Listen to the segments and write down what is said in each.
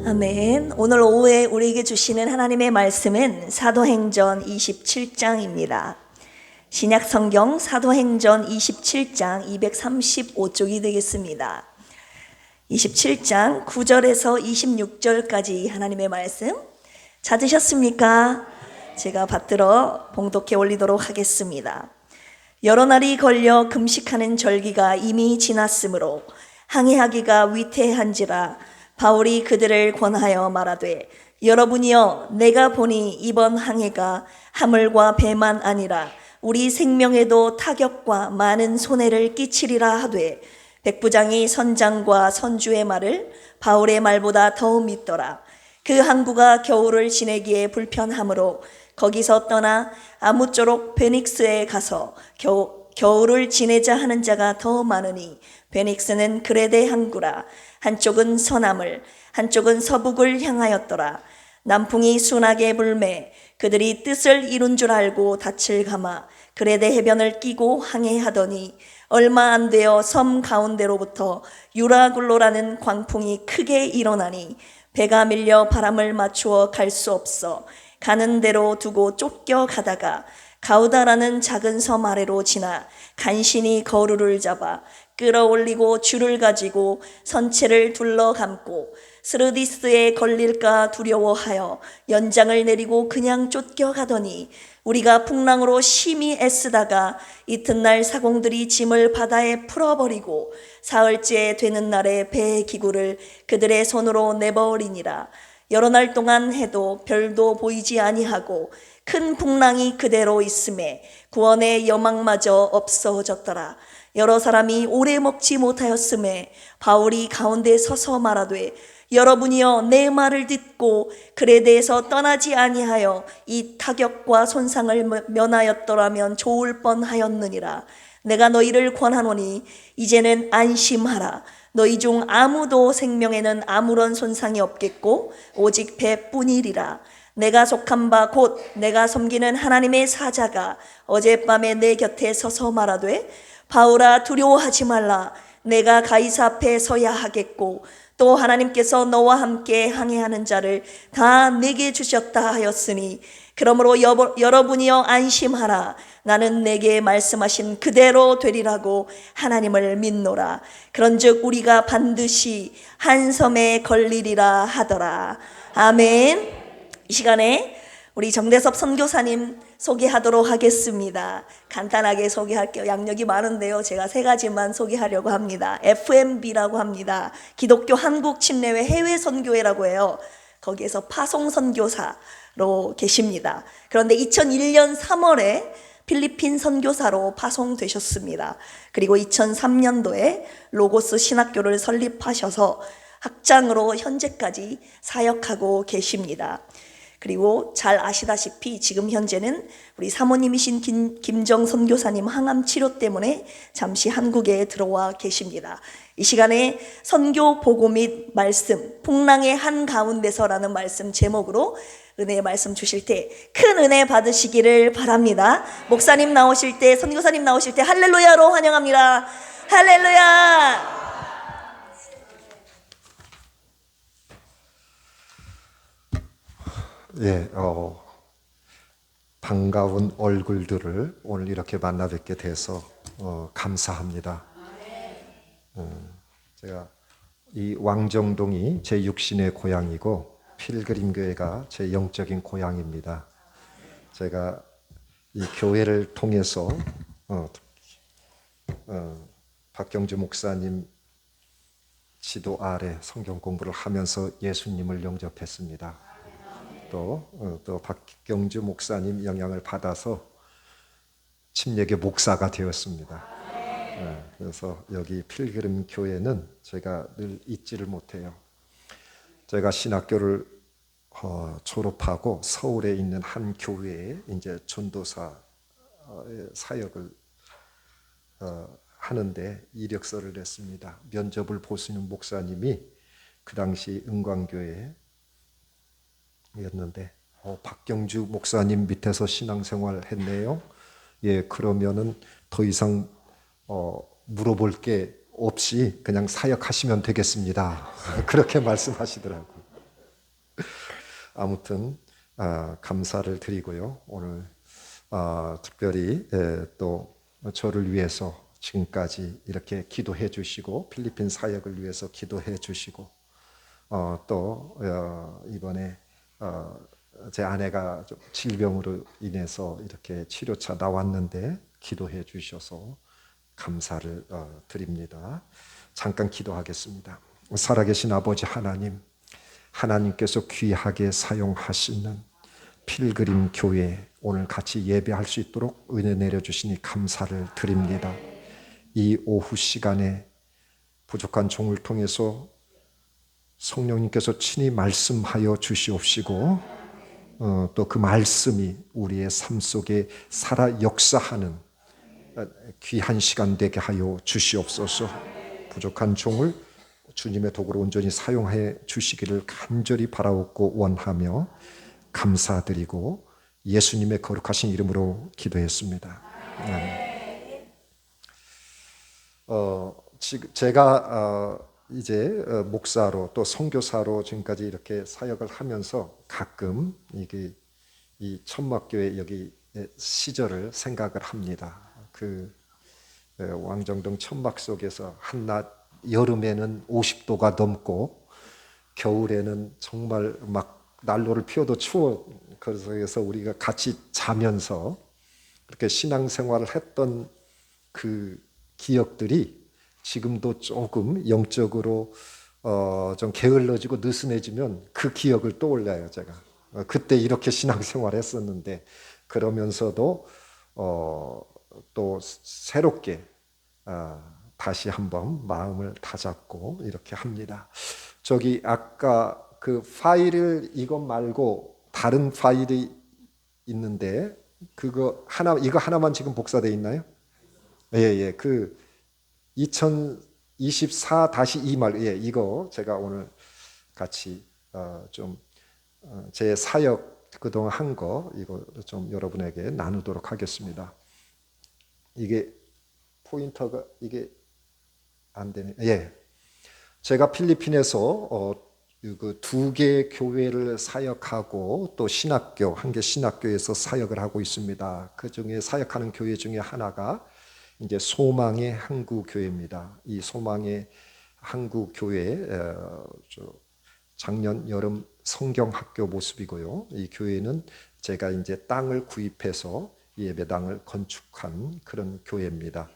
아멘. 오늘 오후에 우리에게 주시는 하나님의 말씀은 사도행전 27장입니다. 신약 성경 사도행전 27장 235쪽이 되겠습니다. 27장 9절에서 26절까지 하나님의 말씀 찾으셨습니까? 제가 받들어 봉독해 올리도록 하겠습니다. 여러 날이 걸려 금식하는 절기가 이미 지났으므로 항해하기가 위태한지라 바울이 그들을 권하여 말하되, 여러분이여, 내가 보니 이번 항해가 하물과 배만 아니라 우리 생명에도 타격과 많은 손해를 끼치리라 하되, 백부장이 선장과 선주의 말을 바울의 말보다 더 믿더라. 그 항구가 겨울을 지내기에 불편하므로 거기서 떠나 아무쪼록 베닉스에 가서 겨울을 지내자 하는 자가 더 많으니, 베닉스는 그레데 항구라. 한쪽은 서남을, 한쪽은 서북을 향하였더라. 남풍이 순하게 불매 그들이 뜻을 이룬 줄 알고 닻을 감아 그레데 해변을 끼고 항해하더니, 얼마 안 되어 섬 가운데로부터 유라굴로라는 광풍이 크게 일어나니 배가 밀려 바람을 맞추어 갈 수 없어 가는 대로 두고 쫓겨가다가 가우다라는 작은 섬 아래로 지나 간신히 거루를 잡아 끌어올리고 줄을 가지고 선체를 둘러감고 스르디스에 걸릴까 두려워하여 연장을 내리고 그냥 쫓겨가더니, 우리가 풍랑으로 심히 애쓰다가 이튿날 사공들이 짐을 바다에 풀어버리고 사흘째 되는 날에 배의 기구를 그들의 손으로 내버리니라. 여러 날 동안 해도 별도 보이지 아니하고 큰 풍랑이 그대로 있음에 구원의 여망마저 없어졌더라. 여러 사람이 오래 먹지 못하였음에 바울이 가운데 서서 말하되, 여러분이여, 내 말을 듣고 그레데에서 떠나지 아니하여 이 타격과 손상을 면하였더라면 좋을 뻔하였느니라. 내가 너희를 권하노니 이제는 안심하라. 너희 중 아무도 생명에는 아무런 손상이 없겠고 오직 배뿐이리라. 내가 속한 바 곧 내가 섬기는 하나님의 사자가 어젯밤에 내 곁에 서서 말하되, 바울아, 두려워하지 말라. 내가 가이사 앞에 서야 하겠고 또 하나님께서 너와 함께 항해하는 자를 다 내게 주셨다 하였으니, 그러므로 여러분이여 안심하라. 나는 내게 말씀하신 그대로 되리라고 하나님을 믿노라. 그런즉 우리가 반드시 한 섬에 걸리리라 하더라. 아멘. 이 시간에 우리 정대섭 선교사님 소개하도록 하겠습니다. 간단하게 소개할게요. 양력이 많은데요, 제가 세 가지만 소개하려고 합니다. FMB라고 합니다. 기독교 한국 침례회 해외 선교회라고 해요. 거기에서 파송 선교사로 계십니다. 그런데 2001년 3월에 필리핀 선교사로 파송되셨습니다. 그리고 2003년도에 로고스 신학교를 설립하셔서 학장으로 현재까지 사역하고 계십니다. 그리고 잘 아시다시피 지금 현재는 우리 사모님이신 김정 선교사님 항암 치료 때문에 잠시 한국에 들어와 계십니다. 이 시간에 선교 보고 및 말씀, 풍랑의 한가운데서라는 말씀 제목으로 은혜의 말씀 주실 때 큰 은혜 받으시기를 바랍니다. 목사님 나오실 때, 선교사님 나오실 때 할렐루야로 환영합니다. 할렐루야. 예, 반가운 얼굴들을 오늘 이렇게 만나 뵙게 돼서 감사합니다. 제가 이 왕정동이 제 육신의 고향이고 필그림교회가 제 영적인 고향입니다. 제가 이 교회를 통해서 박경주 목사님 지도 아래 성경 공부를 하면서 예수님을 영접했습니다. 또 박경주 목사님 영향을 받아서 침례교 목사가 되었습니다. 그래서 여기 필그림 교회는 제가 늘 잊지를 못해요. 제가 신학교를 졸업하고 서울에 있는 한 교회에 이제 전도사 사역을 하는데 이력서를 냈습니다. 면접을 보시는 목사님이 그 당시 은광교회 였는데 박경주 목사님 밑에서 신앙생활 했네요. 예, 그러면은 더 이상 물어볼 게 없이 그냥 사역하시면 되겠습니다. 그렇게 말씀하시더라고요. 아무튼 감사를 드리고요. 오늘 특별히 또 저를 위해서 지금까지 이렇게 기도해 주시고 필리핀 사역을 위해서 기도해 주시고 또 이번에 제 아내가 좀 질병으로 인해서 이렇게 치료차 나왔는데 기도해 주셔서 감사를 드립니다. 잠깐 기도하겠습니다. 살아계신 아버지 하나님, 하나님께서 귀하게 사용하시는 필그림 교회 오늘 같이 예배할 수 있도록 은혜 내려주시니 감사를 드립니다. 이 오후 시간에 부족한 종을 통해서 성령님께서 친히 말씀하여 주시옵시고 또 그 말씀이 우리의 삶 속에 살아 역사하는 귀한 시간 되게 하여 주시옵소서. 부족한 종을 주님의 도구로 온전히 사용해 주시기를 간절히 바라옵고 원하며 감사드리고 예수님의 거룩하신 이름으로 기도했습니다. 제가 이제 목사로 또 선교사로 지금까지 이렇게 사역을 하면서 가끔 이게 이 천막교회 여기 시절을 생각을 합니다. 그 왕정동 천막 속에서 한낮 여름에는 50도가 넘고 겨울에는 정말 막 난로를 피워도 추워. 그래서 우리가 같이 자면서 그렇게 신앙생활을 했던 그 기억들이 지금도 조금 영적으로 좀 게을러지고 느슨해지면 그 기억을 떠올려요. 제가 그때 이렇게 신앙생활을 했었는데 그러면서도 또 새롭게 다시 한번 마음을 다잡고 이렇게 합니다. 저기 아까 그 파일을 이것 말고 다른 파일이 있는데 그거 하나 이거 하나만 지금 복사되어 있나요? 예. 그 2024-2말 예, 이거 제가 오늘 같이 좀 제 사역 그동안 한 거 이거 좀 여러분에게 나누도록 하겠습니다. 이게 포인터가 이게 안 되네. 예. 제가 필리핀에서 그 두 개 교회를 사역하고 또 신학교 한 개 신학교에서 사역을 하고 있습니다. 그 중에 사역하는 교회 중에 하나가 이제 소망의 한국 교회입니다. 이 소망의 한국 교회 작년 여름 성경학교 모습이고요. 이 교회는 제가 이제 땅을 구입해서 예배당을 건축한 그런 교회입니다.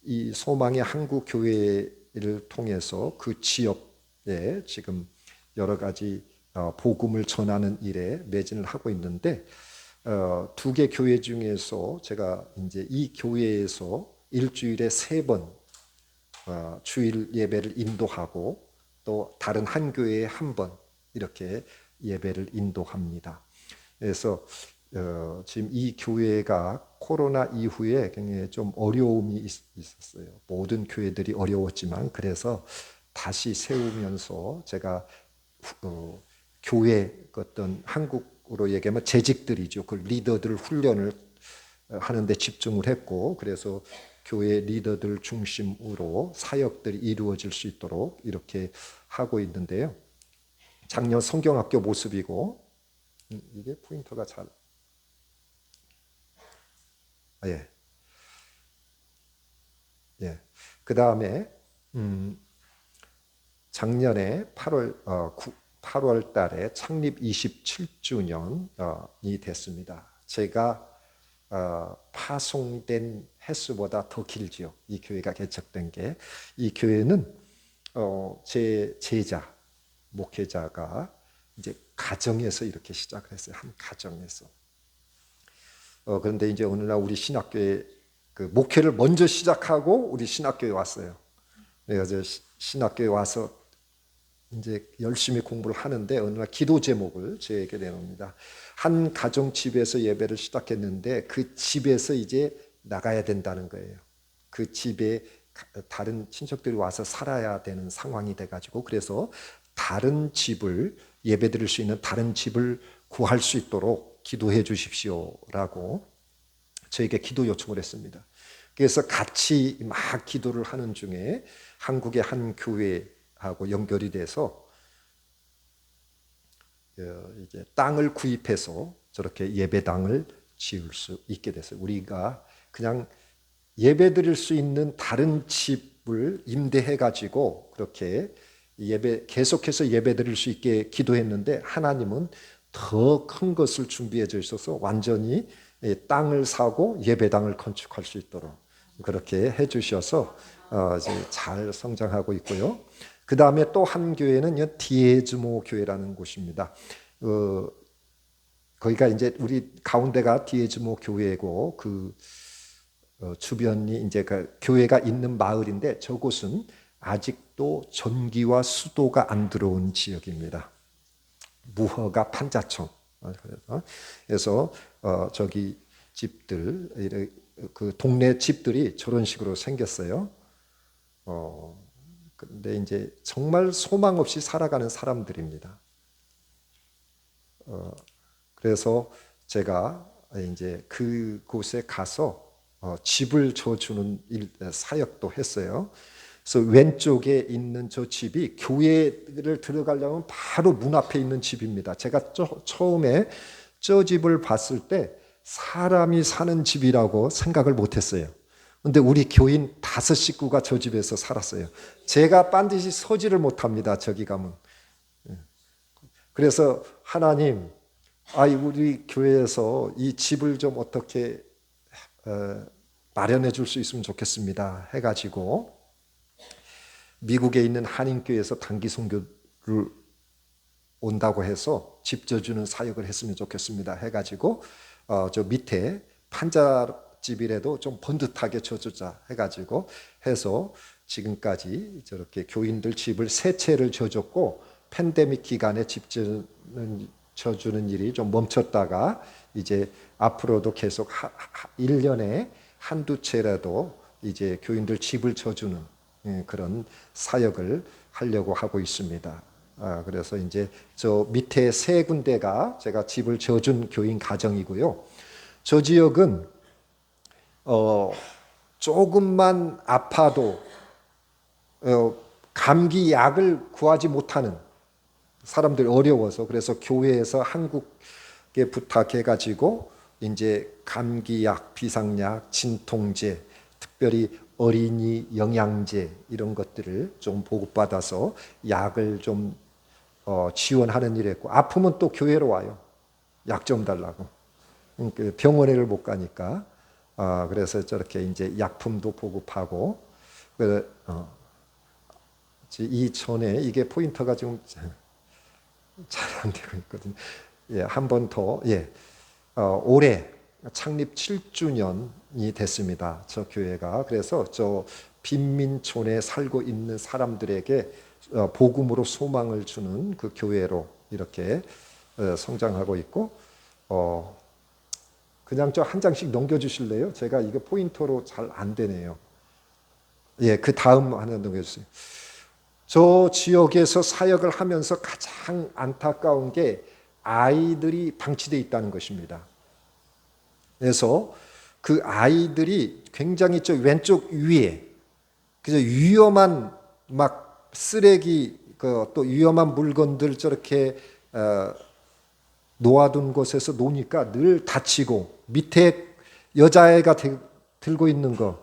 이 소망의 한국 교회를 통해서 그 지역에 지금 여러 가지 복음을 전하는 일에 매진을 하고 있는데 두 개 교회 중에서 제가 이제 이 교회에서 일주일에 3번 주일 예배를 인도하고 또 다른 한 교회에 1번 이렇게 예배를 인도합니다. 그래서 지금 이 교회가 코로나 이후에 굉장히 좀 어려움이 있었어요. 모든 교회들이 어려웠지만 그래서 다시 세우면서 제가 교회 어떤 한국으로 얘기하면 재직들이죠. 그 리더들 훈련을 하는데 집중을 했고 그래서 교회 리더들 중심으로 사역들이 이루어질 수 있도록 이렇게 하고 있는데요. 작년 성경학교 모습이고 이게 포인터가 잘 예. 그 다음에 작년에 8월 달에 창립 27주년이 됐습니다. 제가 파송된 횟수보다 더 길죠. 이 교회가 개척된 게. 이 교회는 제 제자, 목회자가 이제 가정에서 이렇게 시작을 했어요. 한 가정에서. 그런데 이제 어느 날 우리 신학교에 그 목회를 먼저 시작하고 우리 신학교에 왔어요. 그래서 신학교에 와서 이제 열심히 공부를 하는데 어느 날 기도 제목을 저에게 내놓습니다. 한 가정 집에서 예배를 시작했는데 그 집에서 이제 나가야 된다는 거예요. 그 집에 다른 친척들이 와서 살아야 되는 상황이 돼가지고 그래서 다른 집을 예배 드릴 수 있는 다른 집을 구할 수 있도록 기도해 주십시오라고 저에게 기도 요청을 했습니다. 그래서 같이 막 기도를 하는 중에 한국의 한 교회하고 연결이 돼서 이제 땅을 구입해서 저렇게 예배당을 지을 수 있게 됐어요. 우리가 그냥 예배 드릴 수 있는 다른 집을 임대해 가지고 그렇게 계속해서 예배 드릴 수 있게 기도했는데, 하나님은 더 큰 것을 준비해 주셔서 완전히 땅을 사고 예배당을 건축할 수 있도록 그렇게 해 주셔서 이제 잘 성장하고 있고요. 그 다음에 또 한 교회는 디에즈모 교회라는 곳입니다. 거기가 이제 우리 가운데가 디에즈모 교회고, 그 주변이 이제 그 교회가 있는 마을인데, 저곳은 아직도 전기와 수도가 안 들어온 지역입니다. 무허가 판자촌. 그래서 저기 집들, 그 동네 집들이 저런 식으로 생겼어요. 근데 이제 정말 소망 없이 살아가는 사람들입니다. 그래서 제가 이제 그곳에 가서 집을 줘주는 사역도 했어요. 그래서 왼쪽에 있는 저 집이 교회를 들어가려면 바로 문 앞에 있는 집입니다. 제가 처음에 저 집을 봤을 때 사람이 사는 집이라고 생각을 못했어요. 근데 우리 교인 5 식구가 저 집에서 살았어요. 제가 반드시 서지를 못합니다. 저기 가면. 그래서 하나님, 우리 교회에서 이 집을 좀 어떻게 마련해 줄 수 있으면 좋겠습니다 해가지고, 미국에 있는 한인교회에서 단기 선교를 온다고 해서 집 져주는 사역을 했으면 좋겠습니다 해가지고, 저 밑에 판자집이라도 좀 번듯하게 져주자 해가지고 해서 지금까지 저렇게 교인들 집을 3채를 져줬고, 팬데믹 기간에 집 져주는 일이 좀 멈췄다가 이제 앞으로도 계속 1년에 1~2채라도 이제 교인들 집을 져주는 그런 사역을 하려고 하고 있습니다. 그래서 이제 저 밑에 3군데가 제가 집을 져준 교인 가정이고요. 저 지역은 조금만 아파도 감기 약을 구하지 못하는 사람들 어려워서, 그래서 교회에서 한국에 부탁해가지고 이제 감기약, 비상약, 진통제, 특별히 어린이 영양제 이런 것들을 좀 보급받아서 약을 좀 지원하는 일을 했고, 아프면 또 교회로 와요. 약 좀 달라고. 병원에를 못 가니까. 그래서 저렇게 이제 약품도 보급하고, 이 전에 이게 포인터가 지금 잘 안 되고 있거든요. 예, 한 번 더. 예. 올해 창립 7주년이 됐습니다. 저 교회가. 그래서 저 빈민촌에 살고 있는 사람들에게 복음으로 소망을 주는 그 교회로 이렇게 성장하고 있고, 그냥 저 한 장씩 넘겨주실래요? 제가 이게 포인터로 잘 안 되네요. 예, 그 다음 하나 넘겨주세요. 저 지역에서 사역을 하면서 가장 안타까운 게 아이들이 방치되어 있다는 것입니다. 그래서 그 아이들이 굉장히 저 왼쪽 위에 그래서 위험한 막 쓰레기 또 위험한 물건들 저렇게 놓아둔 곳에서 노니까 늘 다치고, 밑에 여자애가 들고 있는 거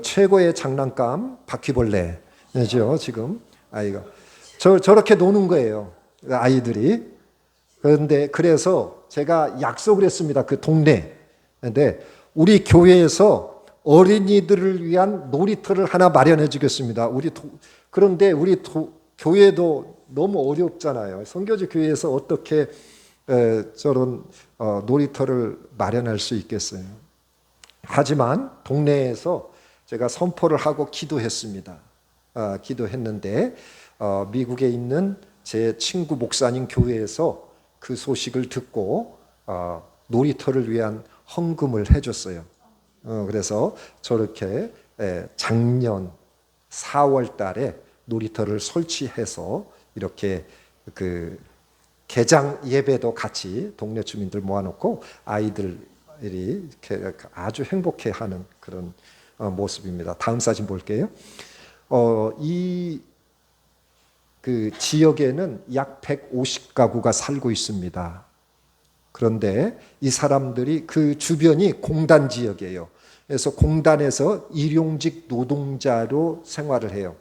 최고의 장난감 바퀴벌레죠. 지금 아이가 저렇게 노는 거예요, 아이들이. 그런데 그래서 제가 약속을 했습니다. 그 동네. 근데 우리 교회에서 어린이들을 위한 놀이터를 하나 마련해 주겠습니다. 그런데 우리 교회도 너무 어렵잖아요. 선교지 교회에서 어떻게 저런 놀이터를 마련할 수 있겠어요. 하지만 동네에서 제가 선포를 하고 기도했습니다. 기도했는데 미국에 있는 제 친구 목사님 교회에서 그 소식을 듣고 놀이터를 위한 헌금을 해줬어요. 그래서 저렇게 작년 4월 달에 놀이터를 설치해서 이렇게 그 개장 예배도 같이 동네 주민들 모아놓고 아이들이 이렇게 아주 행복해하는 그런 모습입니다. 다음 사진 볼게요. 이 그 지역에는 약 150가구가 살고 있습니다. 그런데 이 사람들이 그 주변이 공단 지역이에요. 그래서 공단에서 일용직 노동자로 생활을 해요.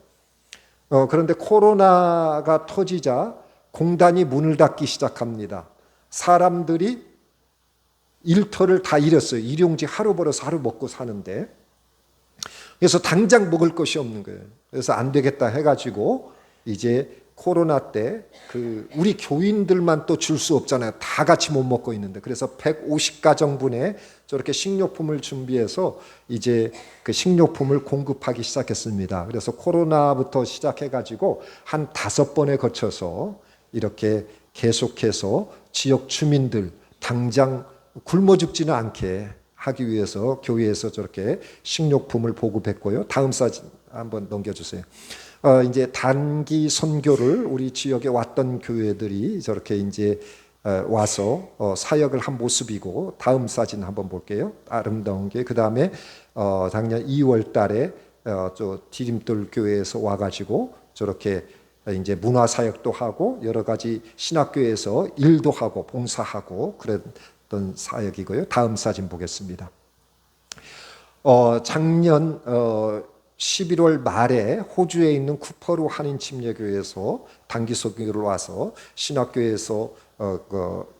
그런데 코로나가 터지자 공단이 문을 닫기 시작합니다. 사람들이 일터를 다 잃었어요. 일용직 하루 벌어서 하루 먹고 사는데. 그래서 당장 먹을 것이 없는 거예요. 그래서 안 되겠다 해가지고 이제 코로나 때 우리 교인들만 또 줄 수 없잖아요. 다 같이 못 먹고 있는데. 그래서 150가정분에 저렇게 식료품을 준비해서 이제 그 식료품을 공급하기 시작했습니다. 그래서 코로나부터 시작해가지고 한 5번에 거쳐서 이렇게 계속해서 지역 주민들 당장 굶어 죽지는 않게 하기 위해서 교회에서 저렇게 식료품을 보급했고요. 다음 사진 한번 넘겨주세요. 이제 단기 선교를 우리 지역에 왔던 교회들이 저렇게 이제 와서 사역을 한 모습이고, 다음 사진 한번 볼게요. 아름다운 게, 그 다음에 작년 2월 달에 저 디딤돌 교회에서 와가지고 저렇게 이제 문화 사역도 하고 여러 가지 신학교에서 일도 하고 봉사하고 그랬던 사역이고요. 다음 사진 보겠습니다. 작년 11월 말에 호주에 있는 쿠퍼루 한인 침례교회에서 단기 선교를 와서 신학교에서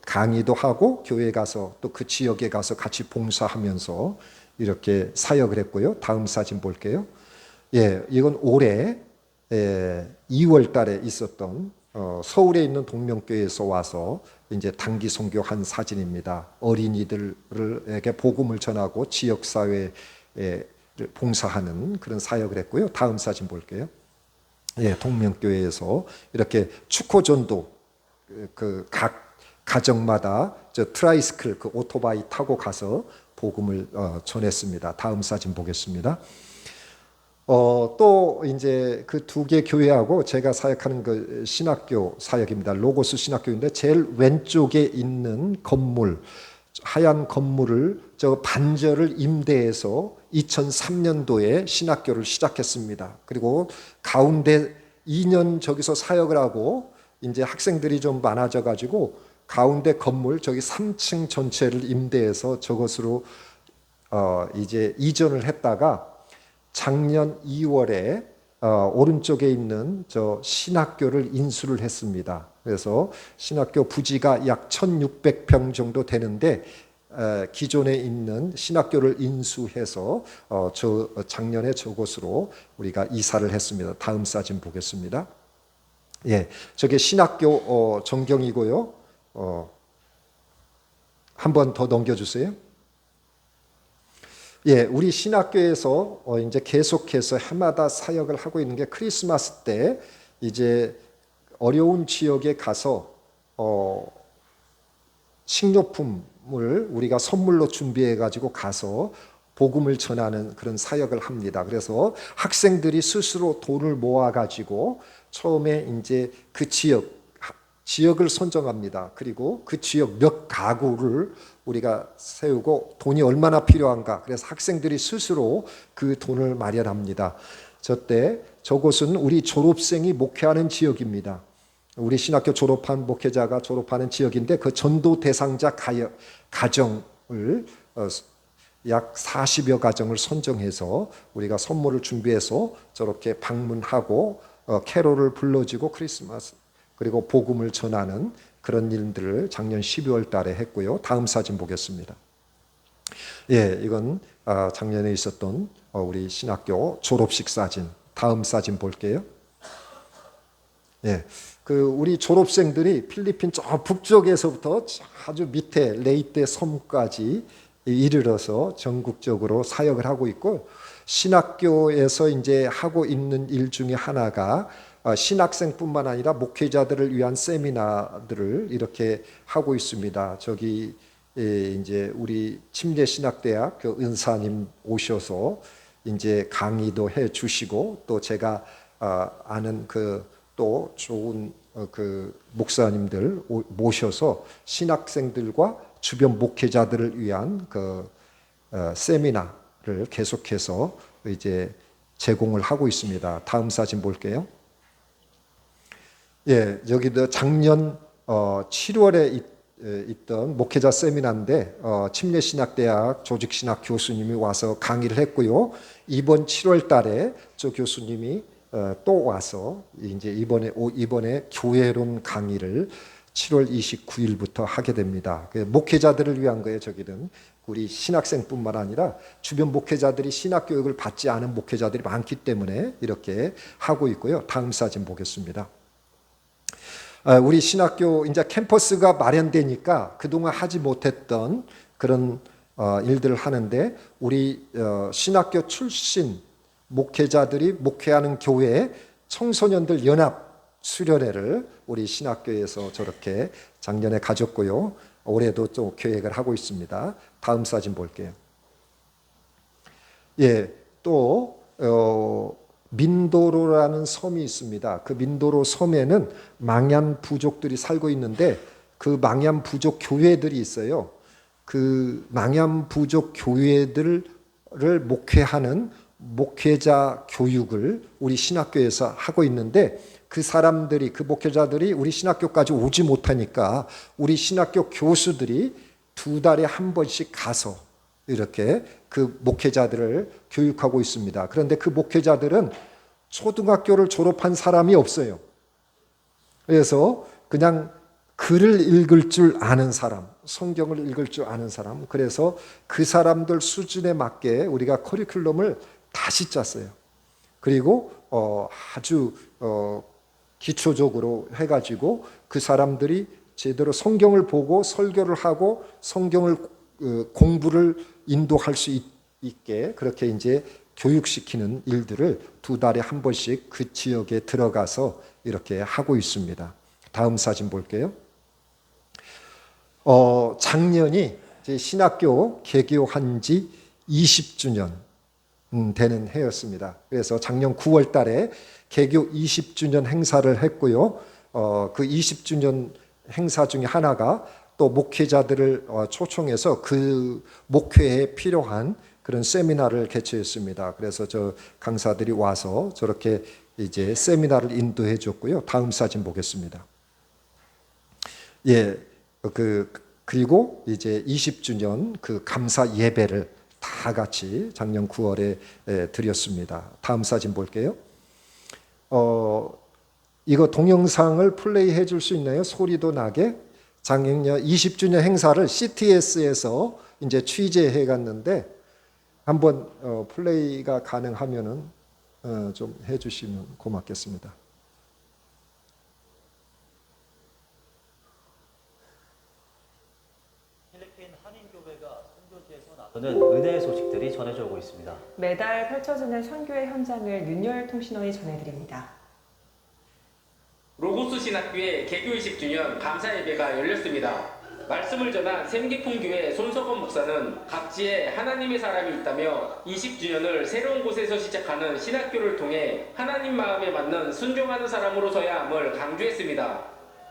강의도 하고 교회 가서 또 그 지역에 가서 같이 봉사하면서 이렇게 사역을 했고요. 다음 사진 볼게요. 예, 이건 올해 2월 달에 있었던 서울에 있는 동명교회에서 와서 이제 단기 선교한 사진입니다. 어린이들에게 복음을 전하고 지역 사회에 봉사하는 그런 사역을 했고요. 다음 사진 볼게요. 예, 동명교회에서 이렇게 축호전도 각 가정마다 저 트라이스클 그 오토바이 타고 가서 복음을 전했습니다. 다음 사진 보겠습니다. 또 이제 그 2개 교회하고 제가 사역하는 그 신학교 사역입니다. 로고스 신학교인데 제일 왼쪽에 있는 건물, 하얀 건물을 저 반절을 임대해서 2003년도에 신학교를 시작했습니다. 그리고 가운데 2년 저기서 사역을 하고 이제 학생들이 좀 많아져 가지고 가운데 건물 저기 3층 전체를 임대해서 저것으로 이제 이전을 했다가 작년 2월에 오른쪽에 있는 저 신학교를 인수를 했습니다. 그래서 신학교 부지가 약 1600평 정도 되는데 기존에 있는 신학교를 인수해서 작년에 저곳으로 우리가 이사를 했습니다. 다음 사진 보겠습니다. 예, 저게 신학교 전경이고요. 한 번 더 넘겨주세요. 예, 우리 신학교에서 이제 계속해서 해마다 사역을 하고 있는 게 크리스마스 때 이제 어려운 지역에 가서 식료품을 우리가 선물로 준비해 가지고 가서 복음을 전하는 그런 사역을 합니다. 그래서 학생들이 스스로 돈을 모아 가지고 처음에 이제 그 지역을 선정합니다. 그리고 그 지역 몇 가구를 우리가 세우고 돈이 얼마나 필요한가. 그래서 학생들이 스스로 그 돈을 마련합니다. 저곳은 우리 졸업생이 목회하는 지역입니다. 우리 신학교 졸업한 목회자가 졸업하는 지역인데 그 전도 대상자 가정을 약 40여 가정을 선정해서 우리가 선물을 준비해서 저렇게 방문하고 캐롤을 불러주고 크리스마스 그리고 복음을 전하는 그런 일들을 작년 12월 달에 했고요. 다음 사진 보겠습니다. 예, 이건 작년에 있었던 우리 신학교 졸업식 사진. 다음 사진 볼게요. 예, 우리 졸업생들이 필리핀 저 북쪽에서부터 아주 밑에 레이테 섬까지 이르러서 전국적으로 사역을 하고 있고, 신학교에서 이제 하고 있는 일 중에 하나가 신학생뿐만 아니라 목회자들을 위한 세미나들을 이렇게 하고 있습니다. 저기 이제 우리 침례신학대학 그 은사님 오셔서 이제 강의도 해 주시고, 또 제가 아는 또 좋은 목사님들 모셔서 신학생들과 주변 목회자들을 위한 세미나를 계속해서 이제 제공을 하고 있습니다. 다음 사진 볼게요. 예, 여기도 작년 7월에 있던 목회자 세미나인데 침례신학대학 조직신학 교수님이 와서 강의를 했고요. 이번 7월 달에 저 교수님이 또 와서 이제 이번에 교회론 강의를 7월 29일부터 하게 됩니다. 목회자들을 위한 거예요. 저기는 우리 신학생뿐만 아니라 주변 목회자들이 신학 교육을 받지 않은 목회자들이 많기 때문에 이렇게 하고 있고요. 다음 사진 보겠습니다. 우리 신학교 이제 캠퍼스가 마련되니까 그동안 하지 못했던 그런 일들을 하는데 우리 신학교 출신 목회자들이 목회하는 교회 청소년들 연합 수련회를 우리 신학교에서 저렇게 작년에 가졌고요. 올해도 또 계획을 하고 있습니다. 다음 사진 볼게요. 예, 또 민도로라는 섬이 있습니다. 그 민도로 섬에는 망얀 부족들이 살고 있는데 그 망얀 부족 교회들이 있어요. 그 망얀 부족 교회들을 목회하는 목회자 교육을 우리 신학교에서 하고 있는데 그 사람들이 그 목회자들이 우리 신학교까지 오지 못하니까 우리 신학교 교수들이 2달에 한 번씩 가서 이렇게 그 목회자들을 교육하고 있습니다. 그런데 그 목회자들은 초등학교를 졸업한 사람이 없어요. 그래서 그냥 글을 읽을 줄 아는 사람, 성경을 읽을 줄 아는 사람, 그래서 그 사람들 수준에 맞게 우리가 커리큘럼을 다시 짰어요. 그리고 아주 기초적으로 해가지고 그 사람들이 제대로 성경을 보고 설교를 하고 성경을 공부를 인도할 수 있게 그렇게 이제 교육시키는 일들을 2달에 한 번씩 그 지역에 들어가서 이렇게 하고 있습니다. 다음 사진 볼게요. 작년이 제 신학교 개교한 지 20주년 되는 해였습니다. 그래서 작년 9월 달에 개교 20주년 행사를 했고요. 그 20주년 행사 중에 하나가 또 목회자들을 초청해서 그 목회에 필요한 그런 세미나를 개최했습니다. 그래서 저 강사들이 와서 저렇게 이제 세미나를 인도해 줬고요. 다음 사진 보겠습니다. 예, 그리고 이제 20주년 그 감사 예배를 다 같이 작년 9월에 드렸습니다. 다음 사진 볼게요. 이거 동영상을 플레이해 줄 수 있나요? 소리도 나게. 작년 20주년 행사를 CTS에서 이제 취재해 갔는데 한번 플레이가 가능하면은 좀 해주시면 고맙겠습니다. 필리핀 한인교회가 선교지에서 나서는 은혜의 소식들이 전해져 오고 있습니다. 매달 펼쳐지는 선교의 현장을 윤열통신원이 전해드립니다. 로고스 신학교의 개교 20주년 감사 예배가 열렸습니다. 말씀을 전한 샘기풍교회 손석원 목사는 각지에 하나님의 사람이 있다며 20주년을 새로운 곳에서 시작하는 신학교를 통해 하나님 마음에 맞는 순종하는 사람으로 서야 함을 강조했습니다.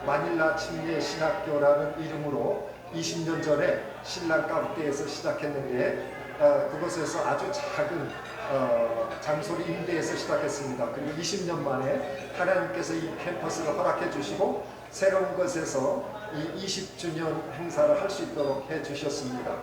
마닐라 침례 신학교라는 이름으로 20년 전에 신랑 카운티에서 시작했는데 그곳에서 아주 작은 장소를 임대해서 시작했습니다. 그리고 20년 만에 하나님께서 이 캠퍼스를 허락해 주시고 새로운 곳에서 이 20주년 행사를 할 수 있도록 해 주셨습니다.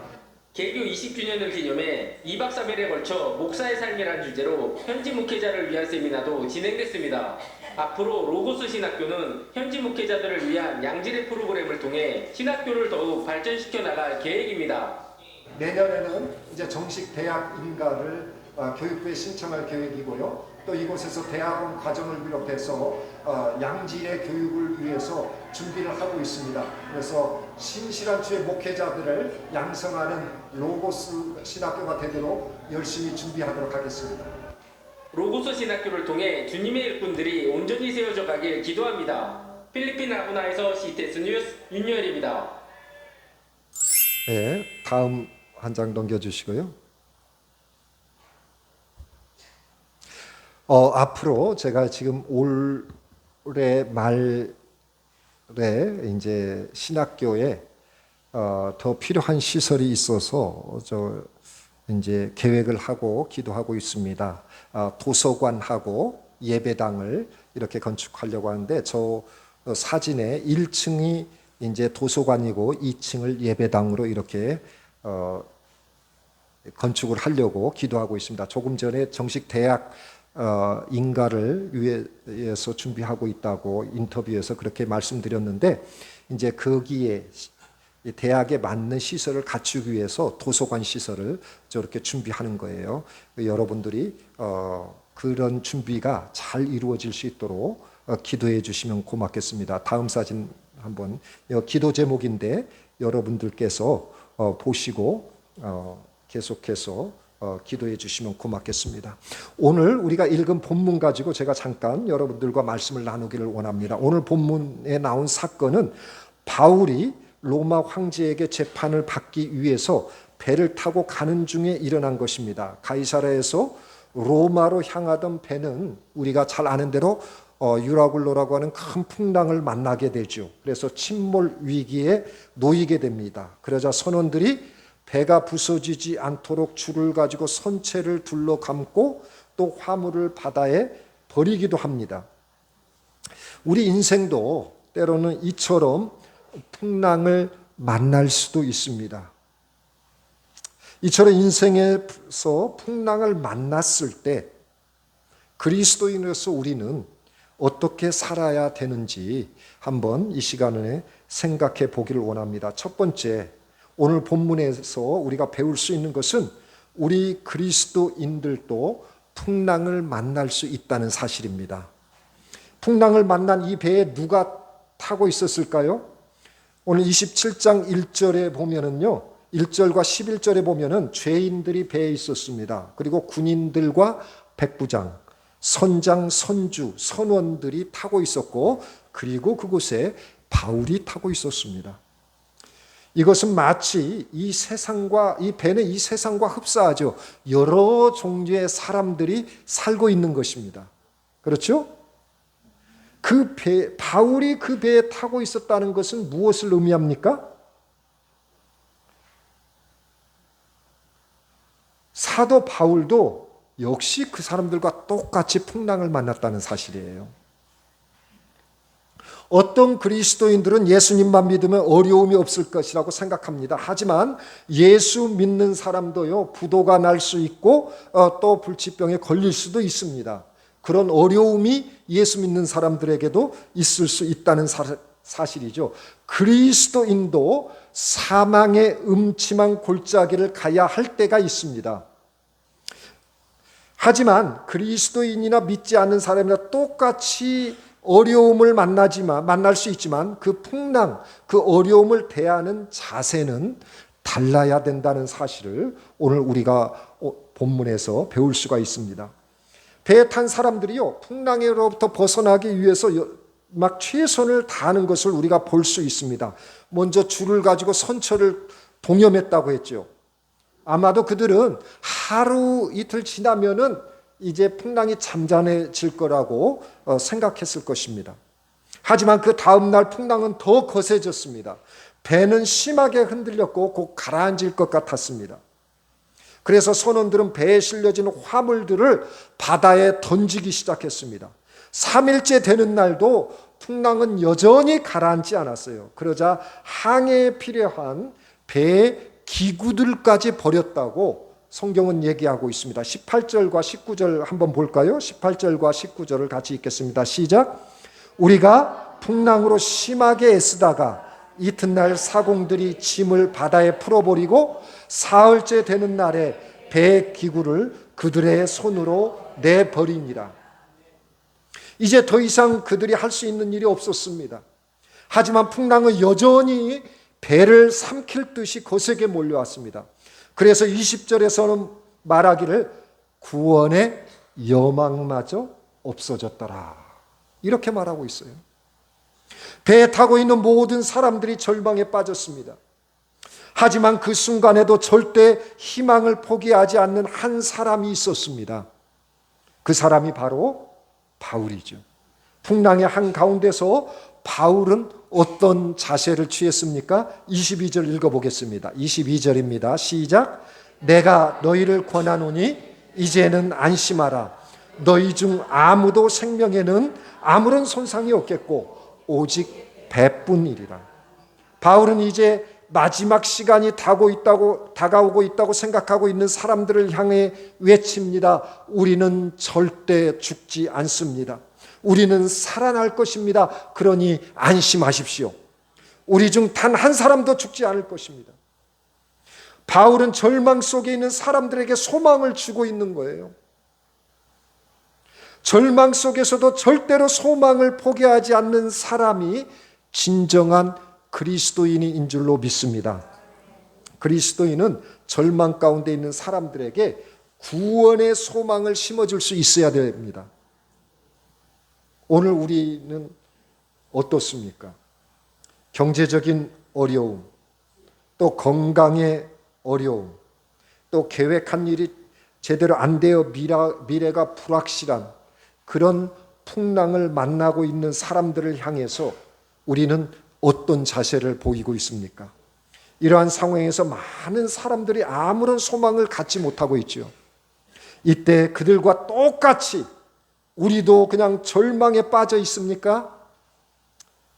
개교 20주년을 기념해 2박 3일에 걸쳐 목사의 삶이라는 주제로 현지 목회자를 위한 세미나도 진행됐습니다. 앞으로 로고스 신학교는 현지 목회자들을 위한 양질의 프로그램을 통해 신학교를 더욱 발전시켜 나갈 계획입니다. 내년에는 이제 정식 대학 인가를 교육부에 신청할 계획이고요. 또 이곳에서 대학원 과정을 비롯해서 양질의 교육을 위해서 준비를 하고 있습니다. 그래서 신실한 주의 목회자들을 양성하는 로고스 신학교가 되도록 열심히 준비하도록 하겠습니다. 로고스 신학교를 통해 주님의 일꾼들이 온전히 세워져 가길 기도합니다. 필리핀 라구나에서 CTS 뉴스 윤여일입니다. 네, 다음 한 장 넘겨주시고요. 앞으로 제가 지금 올해 말에 이제 신학교에 더 필요한 시설이 있어서 이제 계획을 하고 기도하고 있습니다. 도서관하고 예배당을 이렇게 건축하려고 하는데 사진에 1층이 이제 도서관이고 2층을 예배당으로 이렇게 건축을 하려고 기도하고 있습니다. 조금 전에 정식 대학 인가를 위해서 준비하고 있다고 인터뷰에서 그렇게 말씀드렸는데, 이제 거기에 대학에 맞는 시설을 갖추기 위해서 도서관 시설을 저렇게 준비하는 거예요. 여러분들이 그런 준비가 잘 이루어질 수 있도록 기도해 주시면 고맙겠습니다. 다음 사진 한번, 기도 제목인데 여러분들께서 보시고 계속해서 기도해 주시면 고맙겠습니다. 오늘 우리가 읽은 본문 가지고 제가 잠깐 여러분들과 말씀을 나누기를 원합니다. 오늘 본문에 나온 사건은 바울이 로마 황제에게 재판을 받기 위해서 배를 타고 가는 중에 일어난 것입니다. 가이사랴에서 로마로 향하던 배는 우리가 잘 아는 대로 유라굴로라고 하는 큰 풍랑을 만나게 되죠. 그래서 침몰 위기에 놓이게 됩니다. 그러자 선원들이 배가 부서지지 않도록 줄을 가지고 선체를 둘러 감고 또 화물을 바다에 버리기도 합니다. 우리 인생도 때로는 이처럼 풍랑을 만날 수도 있습니다. 이처럼 인생에서 풍랑을 만났을 때 그리스도인으로서 우리는 어떻게 살아야 되는지 한번 이 시간에 생각해 보기를 원합니다. 첫 번째, 오늘 본문에서 우리가 배울 수 있는 것은 우리 그리스도인들도 풍랑을 만날 수 있다는 사실입니다. 풍랑을 만난 이 배에 누가 타고 있었을까요? 오늘 27장 1절에 보면은요, 1절과 11절에 보면은 죄인들이 배에 있었습니다. 그리고 군인들과 백부장, 선장, 선주, 선원들이 타고 있었고, 그리고 그곳에 바울이 타고 있었습니다. 이것은 마치 이 배는 이 세상과 흡사하죠. 여러 종류의 사람들이 살고 있는 것입니다. 그렇죠? 바울이 그 배에 타고 있었다는 것은 무엇을 의미합니까? 사도 바울도 역시 그 사람들과 똑같이 풍랑을 만났다는 사실이에요. 어떤 그리스도인들은 예수님만 믿으면 어려움이 없을 것이라고 생각합니다. 하지만 예수 믿는 사람도요, 부도가 날 수 있고 또 불치병에 걸릴 수도 있습니다. 그런 어려움이 예수 믿는 사람들에게도 있을 수 있다는 사실이죠. 그리스도인도 사망의 음침한 골짜기를 가야 할 때가 있습니다. 하지만 그리스도인이나 믿지 않는 사람이나 똑같이 어려움을 만날 수 있지만 그 풍랑, 그 어려움을 대하는 자세는 달라야 된다는 사실을 오늘 우리가 본문에서 배울 수가 있습니다. 배에 탄 사람들이요, 풍랑으로부터 벗어나기 위해서 막 최선을 다하는 것을 우리가 볼 수 있습니다. 먼저 줄을 가지고 선처를 동염했다고 했죠. 아마도 그들은 하루 이틀 지나면은 이제 풍랑이 잠잠해질 거라고 생각했을 것입니다. 하지만 그 다음 날 풍랑은 더 거세졌습니다. 배는 심하게 흔들렸고 곧 가라앉을 것 같았습니다. 그래서 선원들은 배에 실려진 화물들을 바다에 던지기 시작했습니다. 3일째 되는 날도 풍랑은 여전히 가라앉지 않았어요. 그러자 항해에 필요한 배의 기구들까지 버렸다고 성경은 얘기하고 있습니다. 18절과 19절 한번 볼까요? 18절과 19절을 같이 읽겠습니다. 시작. 우리가 풍랑으로 심하게 애쓰다가 이튿날 사공들이 짐을 바다에 풀어버리고 사흘째 되는 날에 배 기구를 그들의 손으로 내버리니라. 이제 더 이상 그들이 할 수 있는 일이 없었습니다. 하지만 풍랑은 여전히 배를 삼킬 듯이 거세게 몰려왔습니다. 그래서 20절에서는 말하기를 구원의 여망마저 없어졌더라, 이렇게 말하고 있어요. 배에 타고 있는 모든 사람들이 절망에 빠졌습니다. 하지만 그 순간에도 절대 희망을 포기하지 않는 한 사람이 있었습니다. 그 사람이 바로 바울이죠. 풍랑의 한가운데서 바울은 어떤 자세를 취했습니까? 22절 읽어보겠습니다. 22절입니다. 시작. 내가 너희를 권하노니 이제는 안심하라. 너희 중 아무도 생명에는 아무런 손상이 없겠고 오직 배뿐이리라. 바울은 이제 마지막 시간이 다가오고 있다고 생각하고 있는 사람들을 향해 외칩니다. 우리는 절대 죽지 않습니다. 우리는 살아날 것입니다. 그러니 안심하십시오. 우리 중 단 한 사람도 죽지 않을 것입니다. 바울은 절망 속에 있는 사람들에게 소망을 주고 있는 거예요. 절망 속에서도 절대로 소망을 포기하지 않는 사람이 진정한 그리스도인인 줄로 믿습니다. 그리스도인은 절망 가운데 있는 사람들에게 구원의 소망을 심어줄 수 있어야 됩니다. 오늘 우리는 어떻습니까? 경제적인 어려움, 또 건강의 어려움, 또 계획한 일이 제대로 안 되어 미래가 불확실한 그런 풍랑을 만나고 있는 사람들을 향해서 우리는 어떤 자세를 보이고 있습니까? 이러한 상황에서 많은 사람들이 아무런 소망을 갖지 못하고 있죠. 이때 그들과 똑같이 우리도 그냥 절망에 빠져 있습니까?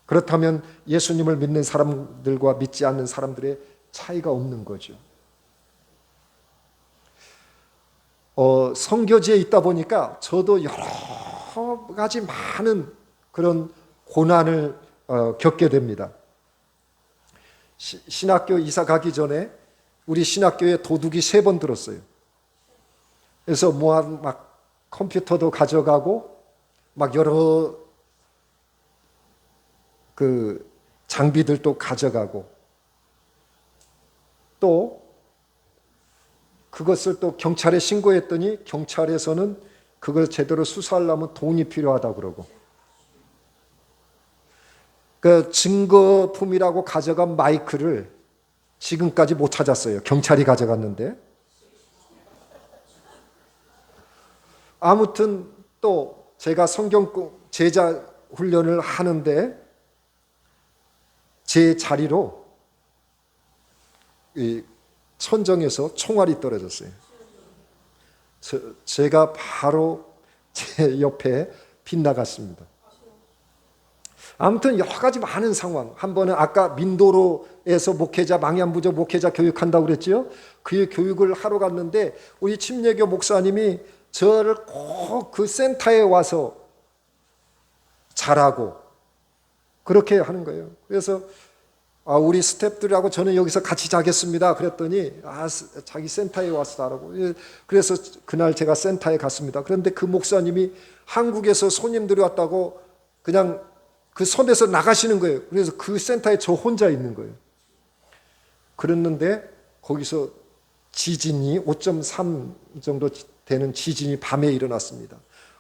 그렇다면 예수님을 믿는 사람들과 믿지 않는 사람들의 차이가 없는 거죠. 선교지에 있다 보니까 저도 여러 가지 많은 그런 고난을 겪게 됩니다. 신학교 이사 가기 전에 우리 신학교에 도둑이 3번 들었어요. 그래서 막 컴퓨터도 가져가고 막 여러 그 장비들도 가져가고 또 그것을 또 경찰에 신고했더니 경찰에서는 그걸 제대로 수사하려면 돈이 필요하다 그러고 그 증거품이라고 가져간 마이크를 지금까지 못 찾았어요. 경찰이 가져갔는데. 아무튼 또 제가 성경 제자 훈련을 하는데 제 자리로 이 천정에서 총알이 떨어졌어요. 제가 바로 제 옆에 빗나갔습니다. 아무튼 여러 가지 많은 상황. 한 번은 아까 민도로에서 목회자, 망향부족 목회자 교육한다고 그랬죠. 그 교육을 하러 갔는데 우리 침례교 목사님이 저를 꼭 그 센터에 와서 잘하고 그렇게 하는 거예요. 그래서 우리 스태프들하고 저는 여기서 같이 자겠습니다. 그랬더니 자기 센터에 와서 자라고. 그래서 그날 제가 센터에 갔습니다. 그런데 그 목사님이 한국에서 손님들이 왔다고 그냥 그 섬에서 나가시는 거예요. 그래서 그 센터에 저 혼자 있는 거예요. 그랬는데 거기서 지진이 5.3 정도 되는 지진이 밤에 일어났습니다.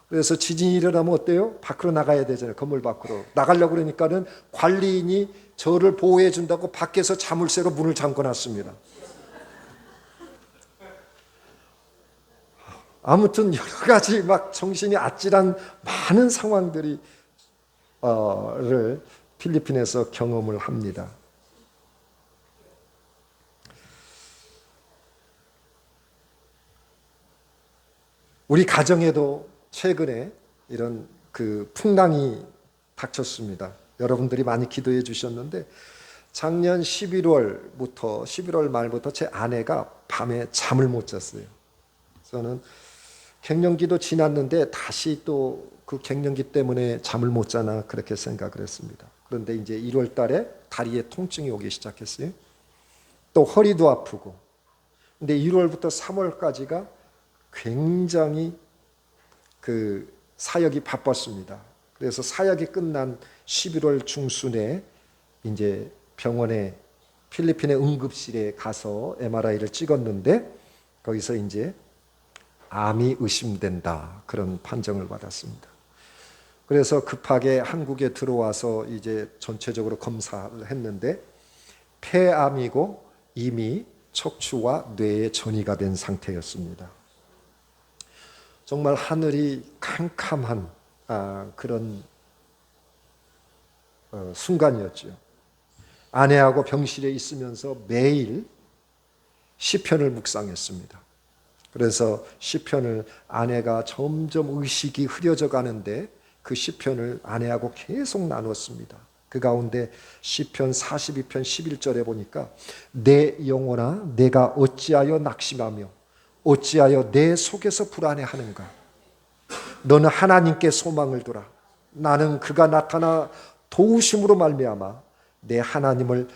그래서 지진이 일어나면 어때요? 밖으로 나가야 되잖아요. 건물 밖으로. 나가려고 그러니까는 관리인이 저를 보호해 준다고 밖에서 자물쇠로 문을 잠궈놨습니다. 아무튼 여러 가지 막 정신이 아찔한 많은 상황들이 를 필리핀에서 경험을 합니다. 우리 가정에도 최근에 이런 그 풍랑이 닥쳤습니다. 여러분들이 많이 기도해 주셨는데 작년 11월 말부터 제 아내가 밤에 잠을 못 잤어요. 저는 갱년기도 지났는데 다시 또 그 갱년기 때문에 잠을 못 자나 그렇게 생각을 했습니다. 그런데 이제 1월 달에 다리에 통증이 오기 시작했어요. 또 허리도 아프고. 근데 1월부터 3월까지가 굉장히 그 사역이 바빴습니다. 그래서 사역이 끝난 11월 중순에 이제 병원에 필리핀의 응급실에 가서 MRI를 찍었는데 거기서 이제 암이 의심된다 그런 판정을 받았습니다. 그래서 급하게 한국에 들어와서 이제 전체적으로 검사를 했는데 폐암이고 이미 척추와 뇌에 전이가 된 상태였습니다. 정말 하늘이 캄캄한 그런 순간이었죠. 아내하고 병실에 있으면서 매일 시편을 묵상했습니다. 그래서 시편을 아내가 점점 의식이 흐려져 가는데 그 시편을 아내하고 계속 나눴습니다. 그 가운데 시편 42편 11절에 보니까 내 영혼아 내가 어찌하여 낙심하며 어찌하여 내 속에서 불안해하는가. 너는 하나님께 소망을 두라. 나는 그가 나타나 도우심으로 말미암아 내 하나님을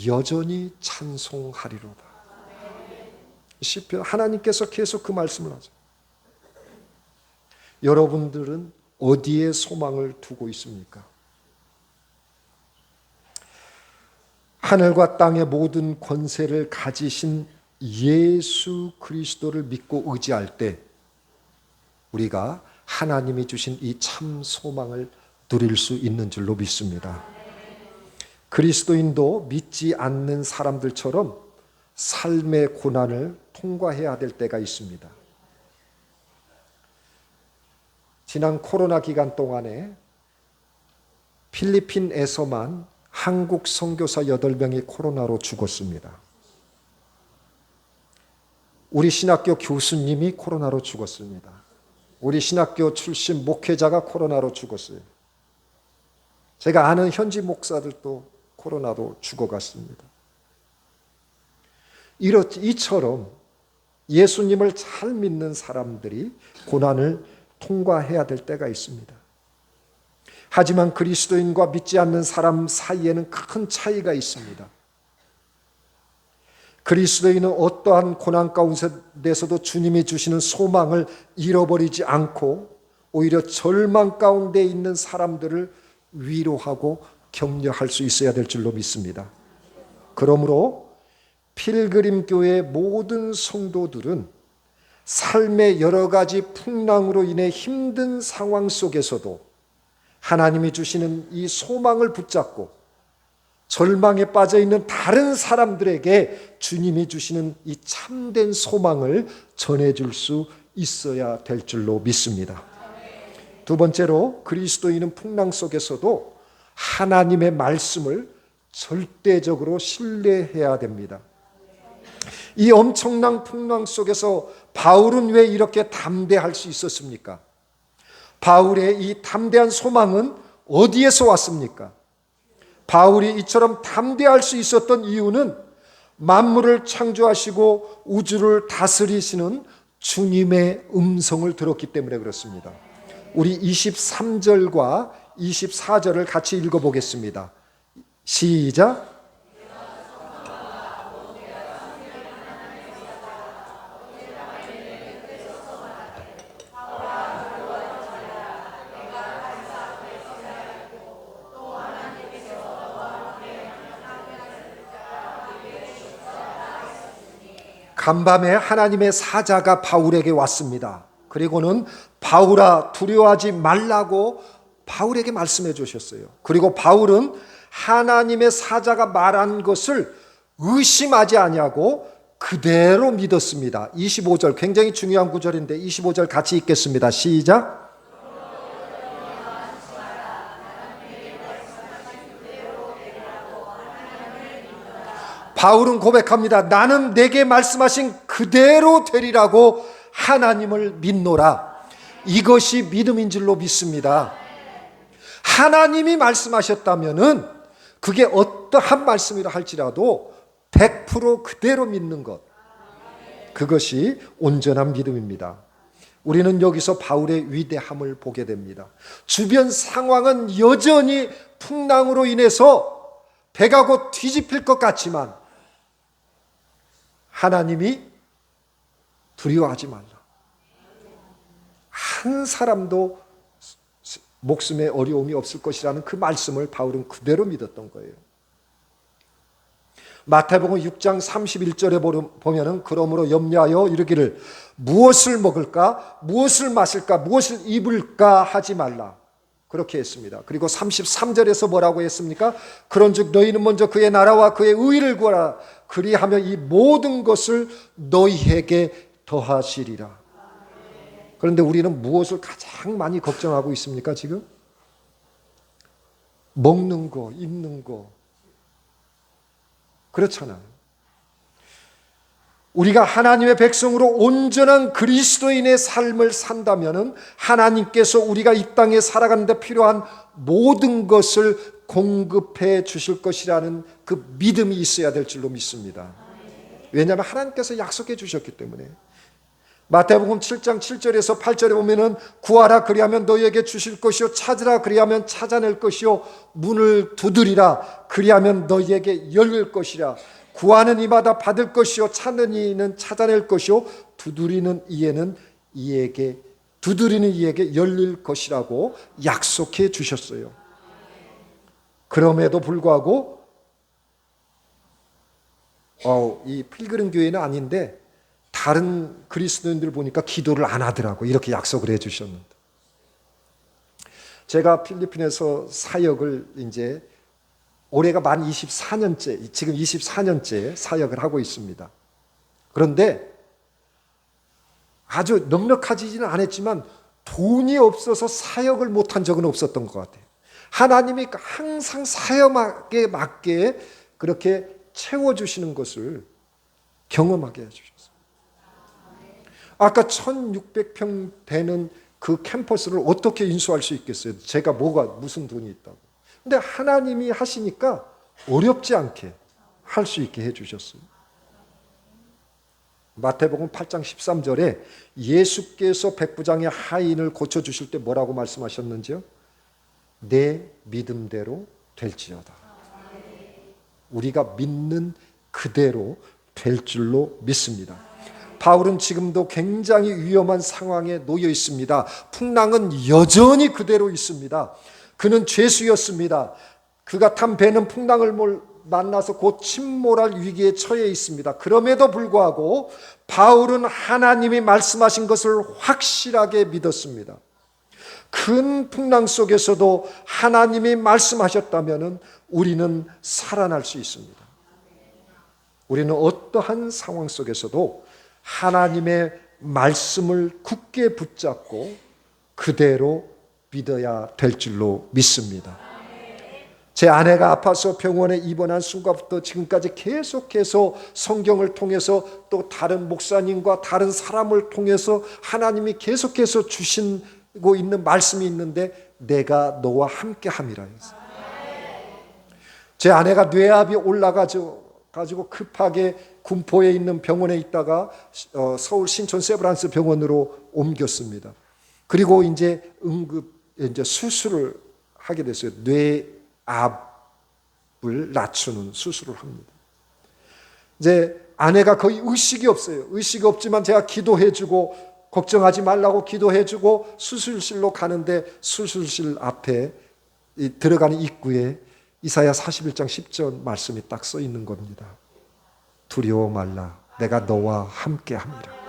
여전히 찬송하리로다. 시편 하나님께서 계속 그 말씀을 하죠. 여러분들은 어디에 소망을 두고 있습니까? 하늘과 땅의 모든 권세를 가지신 예수 그리스도를 믿고 의지할 때 우리가 하나님이 주신 이 참 소망을 누릴 수 있는 줄로 믿습니다. 그리스도인도 믿지 않는 사람들처럼 삶의 고난을 통과해야 될 때가 있습니다. 지난 코로나 기간 동안에 필리핀에서만 한국 선교사 8명이 코로나로 죽었습니다. 우리 신학교 교수님이 코로나로 죽었습니다. 우리 신학교 출신 목회자가 코로나로 죽었어요. 제가 아는 현지 목사들도 코로나로 죽어갔습니다. 이처럼 예수님을 잘 믿는 사람들이 고난을 통과해야 될 때가 있습니다. 하지만 그리스도인과 믿지 않는 사람 사이에는 큰 차이가 있습니다. 그리스도인은 어떠한 고난 가운데서도 주님이 주시는 소망을 잃어버리지 않고 오히려 절망 가운데 있는 사람들을 위로하고 격려할 수 있어야 될 줄로 믿습니다. 그러므로 필그림 교회의 모든 성도들은 삶의 여러 가지 풍랑으로 인해 힘든 상황 속에서도 하나님이 주시는 이 소망을 붙잡고 절망에 빠져 있는 다른 사람들에게 주님이 주시는 이 참된 소망을 전해줄 수 있어야 될 줄로 믿습니다. 두 번째로 그리스도인은 풍랑 속에서도 하나님의 말씀을 절대적으로 신뢰해야 됩니다. 이 엄청난 풍랑 속에서 바울은 왜 이렇게 담대할 수 있었습니까? 바울의 이 담대한 소망은 어디에서 왔습니까? 바울이 이처럼 담대할 수 있었던 이유는 만물을 창조하시고 우주를 다스리시는 주님의 음성을 들었기 때문에 그렇습니다. 우리 23절과 24절을 같이 읽어보겠습니다. 시작. 간밤에 하나님의 사자가 바울에게 왔습니다. 그리고는 바울아 두려워하지 말라고 바울에게 말씀해 주셨어요. 그리고 바울은 하나님의 사자가 말한 것을 의심하지 아니하고 그대로 믿었습니다. 25절 굉장히 중요한 구절인데 25절 같이 읽겠습니다. 시작. 바울은 고백합니다. 나는 내게 말씀하신 그대로 되리라고 하나님을 믿노라. 이것이 믿음인 줄로 믿습니다. 하나님이 말씀하셨다면은 그게 어떠한 말씀이라 할지라도 100% 그대로 믿는 것. 그것이 온전한 믿음입니다. 우리는 여기서 바울의 위대함을 보게 됩니다. 주변 상황은 여전히 풍랑으로 인해서 배가 곧 뒤집힐 것 같지만 하나님이 두려워하지 말라. 한 사람도 목숨에 어려움이 없을 것이라는 그 말씀을 바울은 그대로 믿었던 거예요. 마태복음 6장 31절에 보면은 그러므로 염려하여 이르기를 무엇을 먹을까 무엇을 마실까 무엇을 입을까 하지 말라. 그렇게 했습니다. 그리고 33절에서 뭐라고 했습니까? 그런즉 너희는 먼저 그의 나라와 그의 의를 구하라. 그리하면 이 모든 것을 너희에게 더하시리라. 그런데 우리는 무엇을 가장 많이 걱정하고 있습니까 지금? 먹는 거, 입는 거. 그렇잖아요. 우리가 하나님의 백성으로 온전한 그리스도인의 삶을 산다면 하나님께서 우리가 이 땅에 살아가는데 필요한 모든 것을 공급해 주실 것이라는 그 믿음이 있어야 될 줄로 믿습니다. 왜냐하면 하나님께서 약속해 주셨기 때문에. 마태복음 7장 7절에서 8절에 보면은 구하라 그리하면 너희에게 주실 것이요 찾으라 그리하면 찾아낼 것이요 문을 두드리라 그리하면 너희에게 열릴 것이라. 구하는 이마다 받을 것이요 찾는 이는 찾아낼 것이요 두드리는 이에게 열릴 것이라고 약속해 주셨어요. 그럼에도 불구하고 이 필그림 교회는 아닌데 다른 그리스도인들 보니까 기도를 안 하더라고. 이렇게 약속을 해 주셨는데. 제가 필리핀에서 사역을 이제 올해가 만 24년째, 지금 24년째 사역을 하고 있습니다. 그런데 아주 넉넉하지는 않았지만 돈이 없어서 사역을 못한 적은 없었던 것 같아요. 하나님이 항상 사역에 맞게 그렇게 채워주시는 것을 경험하게 해주셨어요. 아까 1600평 되는 그 캠퍼스를 어떻게 인수할 수 있겠어요? 제가 무슨 돈이 있다고. 근데 하나님이 하시니까 어렵지 않게 할 수 있게 해주셨어요. 마태복음 8장 13절에 예수께서 백부장의 하인을 고쳐주실 때 뭐라고 말씀하셨는지요? 내 믿음대로 될지어다. 우리가 믿는 그대로 될 줄로 믿습니다. 바울은 지금도 굉장히 위험한 상황에 놓여 있습니다. 풍랑은 여전히 그대로 있습니다. 그는 죄수였습니다. 그가 탄 배는 풍랑을 만나서 곧 침몰할 위기에 처해 있습니다. 그럼에도 불구하고 바울은 하나님이 말씀하신 것을 확실하게 믿었습니다. 큰 풍랑 속에서도 하나님이 말씀하셨다면 우리는 살아날 수 있습니다. 우리는 어떠한 상황 속에서도 하나님의 말씀을 굳게 붙잡고 그대로 믿어야 될 줄로 믿습니다. 제 아내가 아파서 병원에 입원한 순간부터 지금까지 계속해서 성경을 통해서 또 다른 목사님과 다른 사람을 통해서 하나님이 계속해서 주시고 있는 말씀이 있는데 내가 너와 함께함이라 했어요. 제 아내가 뇌압이 올라가지고 급하게 군포에 있는 병원에 있다가 서울 신촌 세브란스 병원으로 옮겼습니다. 그리고 이제 수술을 하게 됐어요. 뇌압을 낮추는 수술을 합니다. 이제 아내가 거의 의식이 없어요. 의식이 없지만 제가 기도해주고 걱정하지 말라고 기도해주고 수술실로 가는데 수술실 앞에 들어가는 입구에 이사야 41장 10절 말씀이 딱 써 있는 겁니다. 두려워 말라. 내가 너와 함께함이라.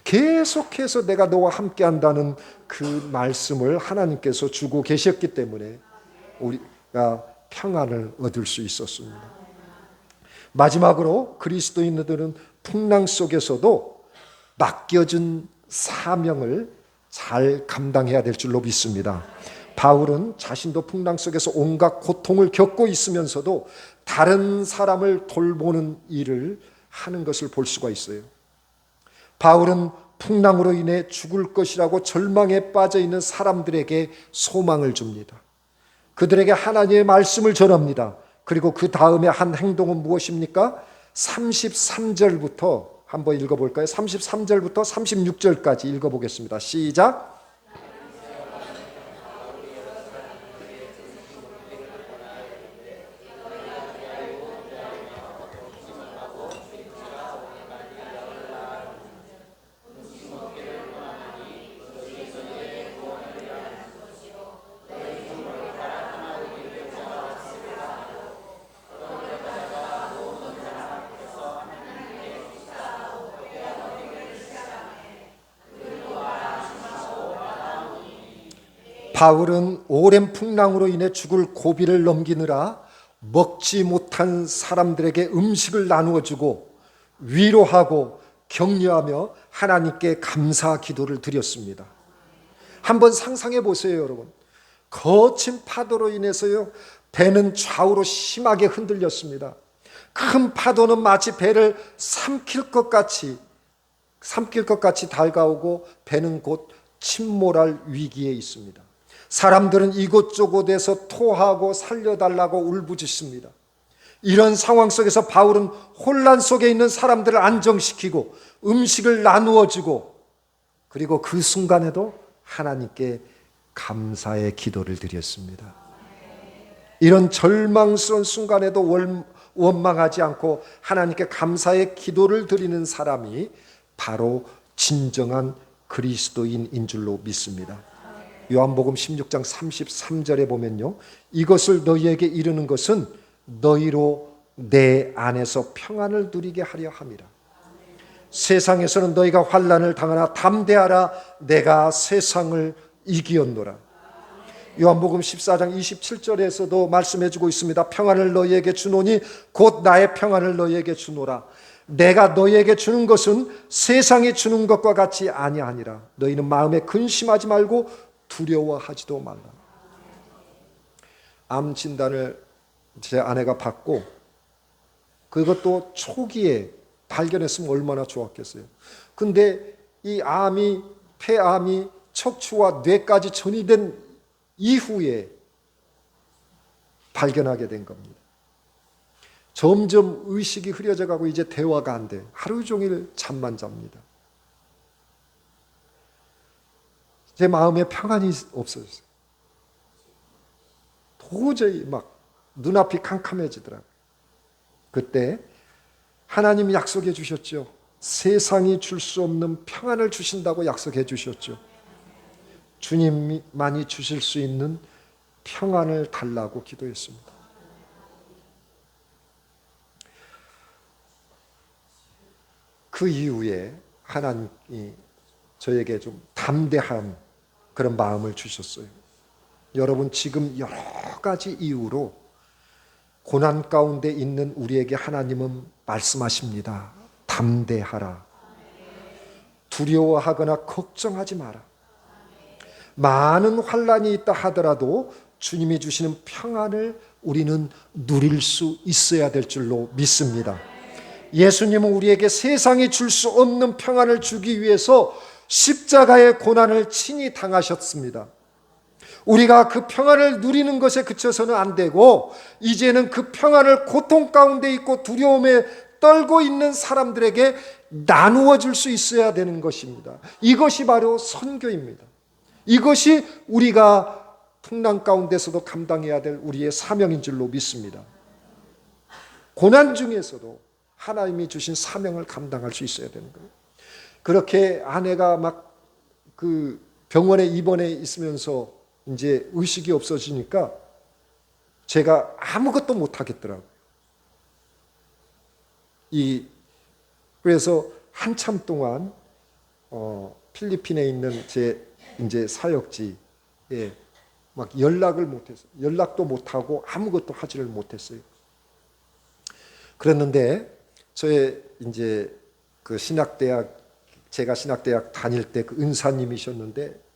계속해서 내가 너와 함께한다는 그 말씀을 하나님께서 주고 계셨기 때문에 우리가 평안을 얻을 수 있었습니다. 마지막으로 그리스도인들은 풍랑 속에서도 맡겨진 사명을 잘 감당해야 될 줄로 믿습니다. 바울은 자신도 풍랑 속에서 온갖 고통을 겪고 있으면서도 다른 사람을 돌보는 일을 하는 것을 볼 수가 있어요. 바울은 풍랑으로 인해 죽을 것이라고 절망에 빠져 있는 사람들에게 소망을 줍니다. 그들에게 하나님의 말씀을 전합니다. 그리고 그 다음에 한 행동은 무엇입니까? 33절부터 한번 읽어볼까요? 33절부터 36절까지 읽어보겠습니다. 시작. 바울은 오랜 풍랑으로 인해 죽을 고비를 넘기느라 먹지 못한 사람들에게 음식을 나누어 주고 위로하고 격려하며 하나님께 감사 기도를 드렸습니다. 한번 상상해 보세요, 여러분. 거친 파도로 인해서요, 배는 좌우로 심하게 흔들렸습니다. 큰 파도는 마치 배를 삼킬 것 같이 다가오고 배는 곧 침몰할 위기에 있습니다. 사람들은 이곳저곳에서 토하고 살려달라고 울부짖습니다. 이런 상황 속에서 바울은 혼란 속에 있는 사람들을 안정시키고 음식을 나누어 주고, 그리고 그 순간에도 하나님께 감사의 기도를 드렸습니다. 이런 절망스러운 순간에도 원망하지 않고 하나님께 감사의 기도를 드리는 사람이 바로 진정한 그리스도인인 줄로 믿습니다. 요한복음 16장 33절에 보면요, 이것을 너희에게 이르는 것은 너희로 내 안에서 평안을 누리게 하려 함이라. 세상에서는 너희가 환난을 당하나 담대하라, 내가 세상을 이기었노라. 요한복음 14장 27절에서도 말씀해주고 있습니다. 평안을 너희에게 주노니 곧 나의 평안을 너희에게 주노라. 내가 너희에게 주는 것은 세상이 주는 것과 같이 아니하니라. 너희는 마음에 근심하지 말고 두려워하지도 말라. 암 진단을 제 아내가 받고 그것도 초기에 발견했으면 얼마나 좋았겠어요. 근데 이 암이, 폐암이 척추와 뇌까지 전이된 이후에 발견하게 된 겁니다. 점점 의식이 흐려져 가고 이제 대화가 안 돼. 하루 종일 잠만 잡니다. 제 마음에 평안이 없어졌어요. 도저히 막 눈앞이 캄캄해지더라고요. 그때 하나님이 약속해 주셨죠. 세상이 줄 수 없는 평안을 주신다고 약속해 주셨죠. 주님만이 주실 수 있는 평안을 달라고 기도했습니다. 그 이후에 하나님이 저에게 좀 담대한 그런 마음을 주셨어요. 여러분, 지금 여러 가지 이유로 고난 가운데 있는 우리에게 하나님은 말씀하십니다. 담대하라. 두려워하거나 걱정하지 마라. 많은 환난이 있다 하더라도 주님이 주시는 평안을 우리는 누릴 수 있어야 될 줄로 믿습니다. 예수님은 우리에게 세상이 줄 수 없는 평안을 주기 위해서 십자가의 고난을 친히 당하셨습니다. 우리가 그 평안을 누리는 것에 그쳐서는 안 되고, 이제는 그 평안을 고통 가운데 있고 두려움에 떨고 있는 사람들에게 나누어 줄 수 있어야 되는 것입니다. 이것이 바로 선교입니다. 이것이 우리가 풍랑 가운데서도 감당해야 될 우리의 사명인 줄로 믿습니다. 고난 중에서도 하나님이 주신 사명을 감당할 수 있어야 되는 거예요. 그렇게 아내가 막 그 병원에 입원해 있으면서 이제 의식이 없어지니까 제가 아무것도 못 하겠더라고요. 그래서 한참 동안 필리핀에 있는 제 이제 사역지에 막 연락을 못했어요. 연락도 못하고 아무것도 하지를 못했어요. 그랬는데 저의 이제 그 제가 신학대학 다닐 때 그 은사님이셨는데,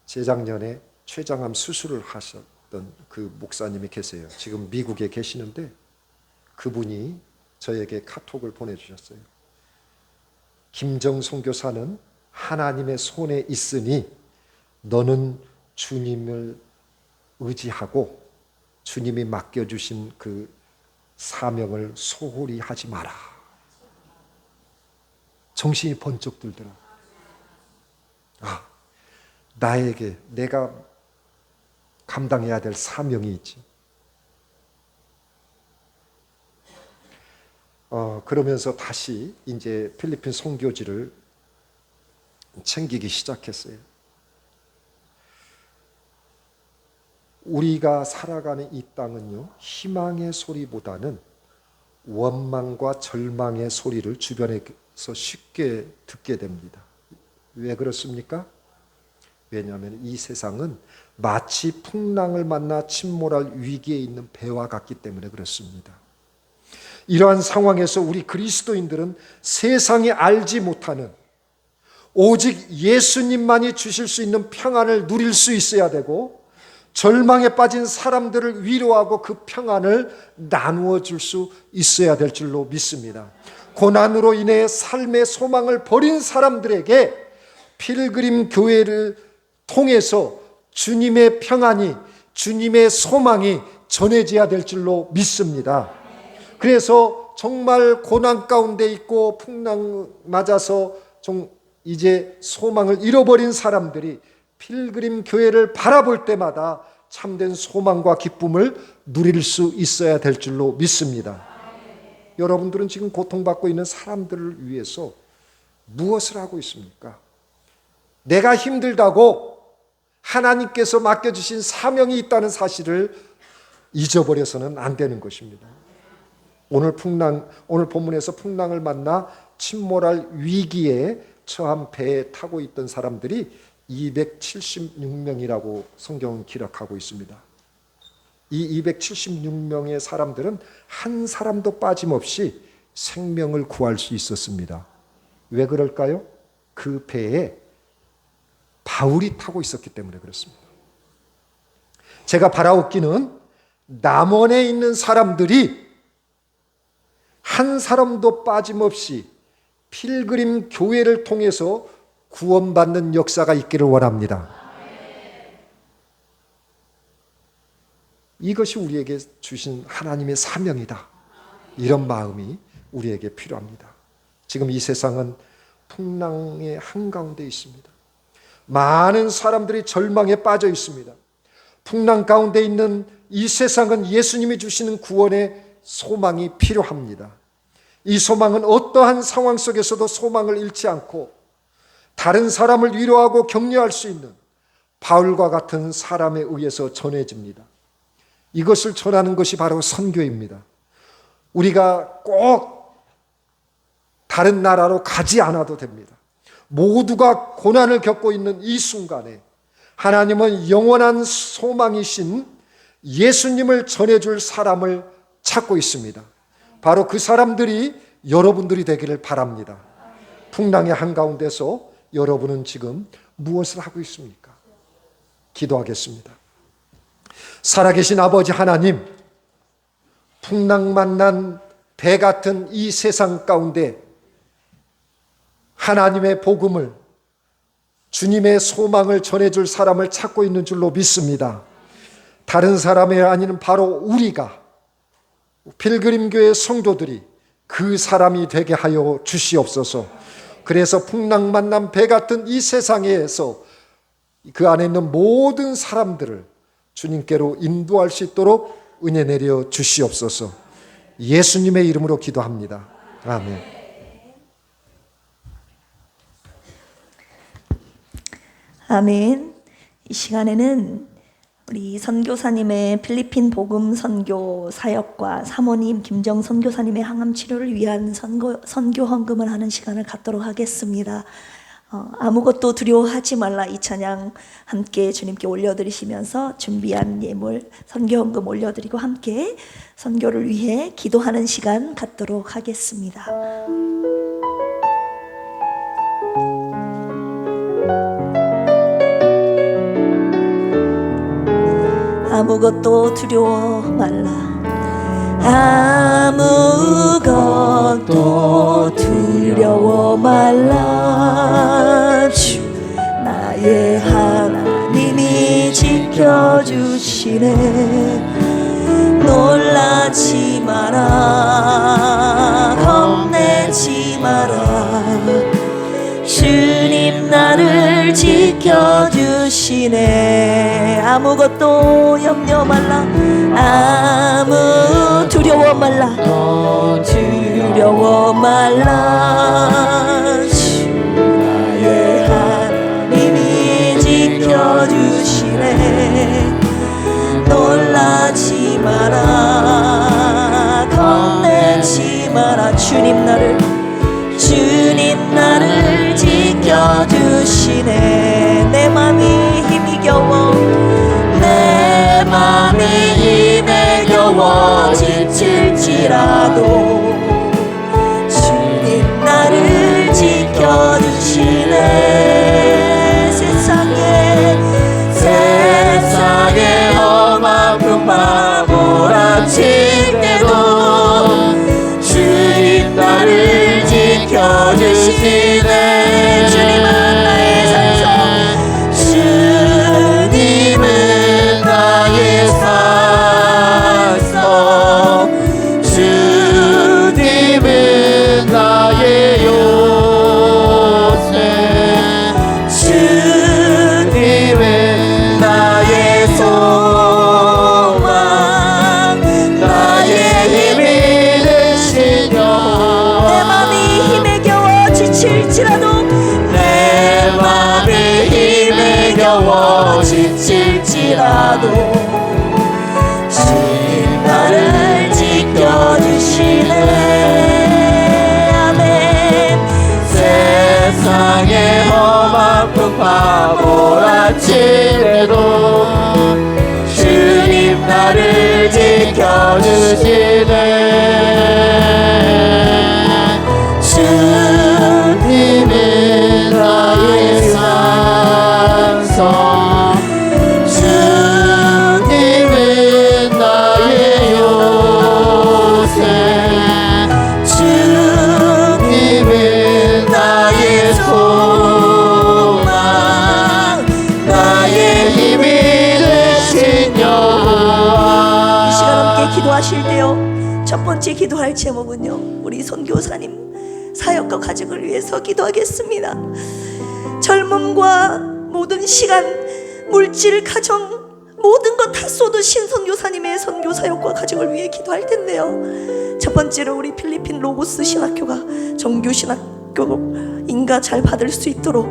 재작년에 췌장암 수술을 하셨던 그 목사님이 계세요. 지금 미국에 계시는데 그분이 저에게 카톡을 보내주셨어요. 김정 선교사는 하나님의 손에 있으니 너는 주님을 의지하고 주님이 맡겨주신 그 사명을 소홀히 하지 마라. 정신이 번쩍 들더라. 나에게 내가 감당해야 될 사명이 있지. 그러면서 다시 이제 필리핀 선교지를 챙기기 시작했어요. 우리가 살아가는 이 땅은요, 희망의 소리보다는 원망과 절망의 소리를 주변에서 쉽게 듣게 됩니다. 왜 그렇습니까? 왜냐하면 이 세상은 마치 풍랑을 만나 침몰할 위기에 있는 배와 같기 때문에 그렇습니다. 이러한 상황에서 우리 그리스도인들은 세상이 알지 못하는 오직 예수님만이 주실 수 있는 평안을 누릴 수 있어야 되고, 절망에 빠진 사람들을 위로하고 그 평안을 나누어 줄 수 있어야 될 줄로 믿습니다. 고난으로 인해 삶의 소망을 버린 사람들에게 필그림 교회를 통해서 주님의 평안이, 주님의 소망이 전해져야 될 줄로 믿습니다. 그래서 정말 고난 가운데 있고 풍랑 맞아서 이제 소망을 잃어버린 사람들이 필그림 교회를 바라볼 때마다 참된 소망과 기쁨을 누릴 수 있어야 될 줄로 믿습니다. 여러분들은 지금 고통받고 있는 사람들을 위해서 무엇을 하고 있습니까? 내가 힘들다고 하나님께서 맡겨주신 사명이 있다는 사실을 잊어버려서는 안 되는 것입니다. 오늘 본문에서 풍랑을 만나 침몰할 위기에 처한 배에 타고 있던 사람들이 276명이라고 성경은 기록하고 있습니다. 이 276명의 사람들은 한 사람도 빠짐없이 생명을 구할 수 있었습니다. 왜 그럴까요? 그 배에 바울이 타고 있었기 때문에 그렇습니다. 제가 바라옵기는 남원에 있는 사람들이 한 사람도 빠짐없이 필그림 교회를 통해서 구원받는 역사가 있기를 원합니다. 이것이 우리에게 주신 하나님의 사명이다. 이런 마음이 우리에게 필요합니다. 지금 이 세상은 풍랑의 한가운데 있습니다. 많은 사람들이 절망에 빠져 있습니다. 풍랑 가운데 있는 이 세상은 예수님이 주시는 구원의 소망이 필요합니다. 이 소망은 어떠한 상황 속에서도 소망을 잃지 않고 다른 사람을 위로하고 격려할 수 있는 바울과 같은 사람에 의해서 전해집니다. 이것을 전하는 것이 바로 선교입니다. 우리가 꼭 다른 나라로 가지 않아도 됩니다. 모두가 고난을 겪고 있는 이 순간에 하나님은 영원한 소망이신 예수님을 전해줄 사람을 찾고 있습니다. 바로 그 사람들이 여러분들이 되기를 바랍니다. 풍랑의 한가운데서 여러분은 지금 무엇을 하고 있습니까? 기도하겠습니다. 살아계신 아버지 하나님, 풍랑 만난 배 같은 이 세상 가운데 하나님의 복음을, 주님의 소망을 전해줄 사람을 찾고 있는 줄로 믿습니다. 다른 사람이 아닌 바로 우리가, 필그림교회 성도들이 그 사람이 되게 하여 주시옵소서. 그래서 풍랑 만난 배 같은 이 세상에서 그 안에 있는 모든 사람들을 주님께로 인도할 수 있도록 은혜 내려 주시옵소서. 예수님의 이름으로 기도합니다. 아멘. 아멘. 이 시간에는 우리 선교사님의 필리핀 복음 선교 사역과 사모님 김정 선교사님의 항암 치료를 위한 선교 헌금을 하는 시간을 갖도록 하겠습니다. 아무것도 두려워하지 말라 이 찬양 함께 주님께 올려드리시면서 준비한 예물 선교 헌금 올려드리고 함께 선교를 위해 기도하는 시간 갖도록 하겠습니다. 아무것도 두려워 말라. 아무것도 두려워 말라. 주 나의 하나님이 지켜주시네. 놀라지 마라. 겁내지 마라. 주님 나를 지켜주시네. 아무것도 염려 말라. 아무 두려워 말라. 두려워 말라. 주 나의 하나님이 지켜주시네. 놀라지 마라. 겁내지 마라. 주님 나를 지켜주시네. 내 맘이 힘이 겨워 내 맘이 힘에 겨워 지칠지라도 주님 나를 지켜주시네. 세상에 지칠지라도 주님 나를 지켜주시네. 아멘. 세상의 험한 바보라 치래도 주님 나를 지켜주시네. 주님은 나의 산성, 주님은 나의 요새, 주님은 나의 소망, 나의 힘이 되신 여호와. 이 시간 함께 기도하실 때요, 첫 번째 기도할 제목은요, 우리 선교사님 사역과 가족을 위해서 기도하겠습니다. 젊음과 모든 시간, 물질, 가정, 모든 것 다 쏟으신 선교사님의 선교 사역과 가족을 위해 기도할 텐데요, 첫 번째로 우리 필리핀 로고스 신학교가 정규 신학교인가 잘 받을 수 있도록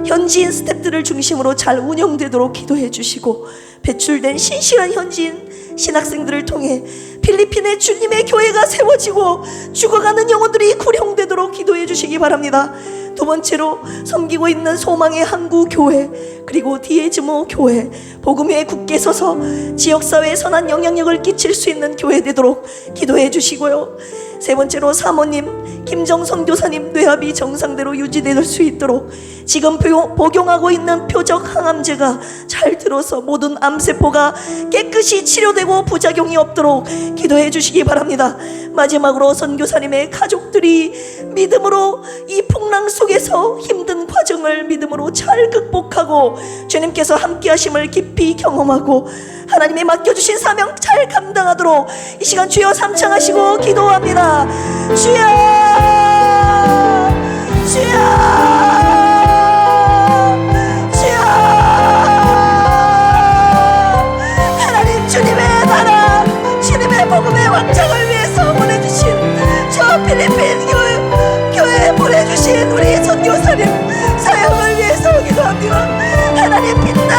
현지인 스태프들을 중심으로 잘 운영되도록 기도해 주시고, 배출된 신실한 현지인 신학생들을 통해 필리핀의 주님의 교회가 세워지고 죽어가는 영혼들이 구령되도록 기도해 주시기 바랍니다. 두 번째로 섬기고 있는 소망의 한국 교회, 그리고 디에즈모 교회, 복음에 굳게 서서 지역사회에 선한 영향력을 끼칠 수 있는 교회 되도록 기도해 주시고요. 세 번째로 사모님 김정선 교사님 뇌압이 정상대로 유지될 수 있도록 지금 복용하고 있는 표적 항암제가 잘 들어서 모든 암세포가 깨끗이 치료되고 부작용이 없도록 기도해 주시기 바랍니다. 마지막으로 선교사님의 가족들이 믿음으로 이 풍랑 속에서 힘든 과정을 믿음으로 잘 극복하고 주님께서 함께 하심을 깊이 경험하고 하나님이 맡겨주신 사명 잘 감당하도록 이 시간 주여 삼창하시고 기도합니다. 주여, 주여, 주여. 하나님 주님의 나라, 주님의 복음의 왕창을 위해서 보내주신 저 필리핀 교회에 보내주신 우리 선교사님 사역을 위해서 기도합니다. 하나님 빛남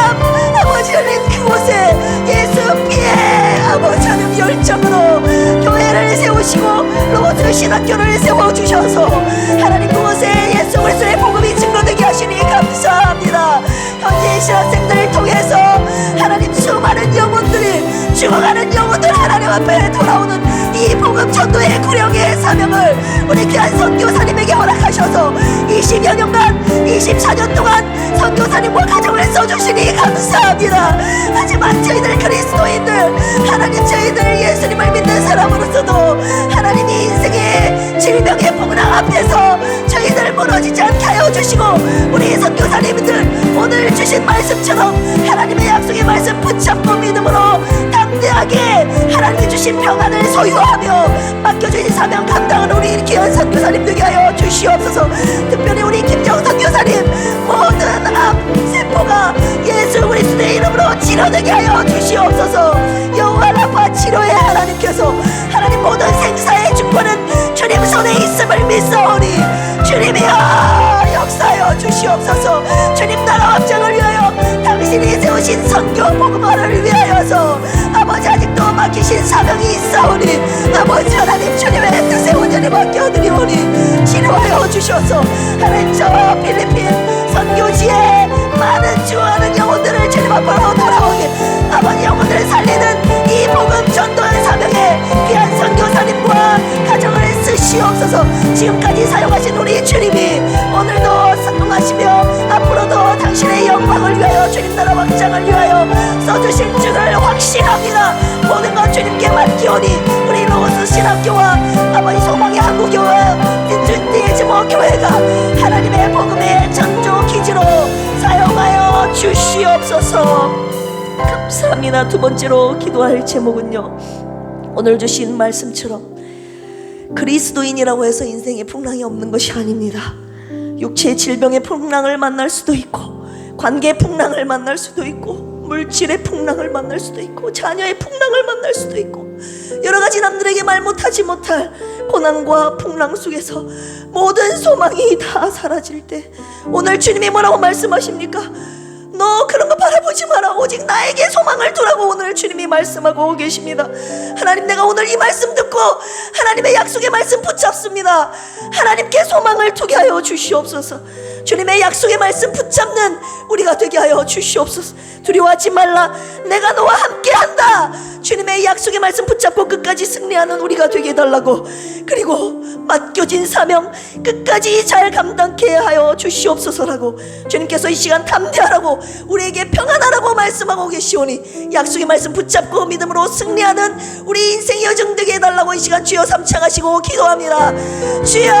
아버지 흘린 그곳에 예수 피해 아버지 하나님 열정으로 교회를 세우시고 로고스 신학교를 세워주셔서 하나님 그곳에 예수 그리스도의 복음이 증거되게 하시니 감사합니다. 현재 신학생들을 통해서 하나님 수많은 영혼들이 죽어가는 영혼들 하나님 앞에 돌아오는 이 복음 전도의 구령의 사명을 우리 귀한 선교사님에게 허락하셔서 20여 년간 24년 동안 선교사님과 가정을 써주시니 감사합니다. 하지만 저희들 그리스도인들 하나님 저희들 예수님을 믿는 사람으로서도 하나님이 인생의 질병의 풍랑 앞에서 저희들 무너지지 않게 하여 주시고 우리 선교사님들 오늘 주신 말씀처럼 하나님의 약속의 말씀 붙잡고 믿음으로 담대하게 하나님이 주신 평안을 소유하며 맡겨주신 사명 감당하는 우리 귀한 선교사님 되게 하여 주시옵소서. 특별히 우리 김정선 교사님 모든 암세포가 예수 그리스도의 이름으로 치료되게 하여 주시옵소서. 여호와 라파 치료의 하나님께서 하나님 모든 생사의 주권은 주님 손에 있음을 믿사오니 주님이여 역사하여 주시옵소서. 주님 나라 확장을 위하여 당신이 세우신 선교 복음화를 위하여서 아버지 아직도 맡기신 사명이 있사오니 아버지 하나님 주님의 뜻에 온전히 맡겨드리오니 치료하여 주셔서 하나님 저 필리핀 선교지에 많은 주하는 영혼들을 주님 앞으로 돌아오게 아버지 영혼들을 살리는 이 복음 전도의 사명에 귀한 선교사님과 가정을 쓰시옵소서. 지금까지 사용하신 우리 주님이 오늘도 사용하시며 앞으로도 당신의 영광을 위하여 주님 나라 확장을 위하여 써주실 줄을 확신합니다. 모든 것 주님께 맡기오니 우리 로고스 신학교와 아버지 소망의 한국교회 디에즈모 교회가 하나님의 복음의 전조 기지로 사용하여 주시옵소서. 감사합니다. 두 번째로 기도할 제목은요, 오늘 주신 말씀처럼 그리스도인이라고 해서 인생에 풍랑이 없는 것이 아닙니다. 육체의 질병의 풍랑을 만날 수도 있고 관계의 풍랑을 만날 수도 있고 물질의 풍랑을 만날 수도 있고 자녀의 풍랑을 만날 수도 있고 여러 가지 남들에게 말 못하지 못할 고난과 풍랑 속에서 모든 소망이 다 사라질 때 오늘 주님이 뭐라고 말씀하십니까? 너 그런 거 바라보지 마라. 오직 나에게 소망을 두라고 오늘 주님이 말씀하고 계십니다. 하나님, 내가 오늘 이 말씀 듣고 하나님의 약속의 말씀 붙잡습니다. 하나님께 소망을 두게 하여 주시옵소서. 주님의 약속의 말씀 붙잡는 우리가 되게 하여 주시옵소서. 두려워하지 말라, 내가 너와 함께한다. 주님의 약속의 말씀 붙잡고 끝까지 승리하는 우리가 되게 해달라고, 그리고 맡겨진 사명 끝까지 잘 감당케 하여 주시옵소서라고, 주님께서 이 시간 담대하라고, 우리에게 평안하라고 말씀하고 계시오니 약속의 말씀 붙잡고 믿음으로 승리하는 우리 인생의 여정 되게 해달라고 이 시간 주여 삼창하시고 기도합니다. 주여,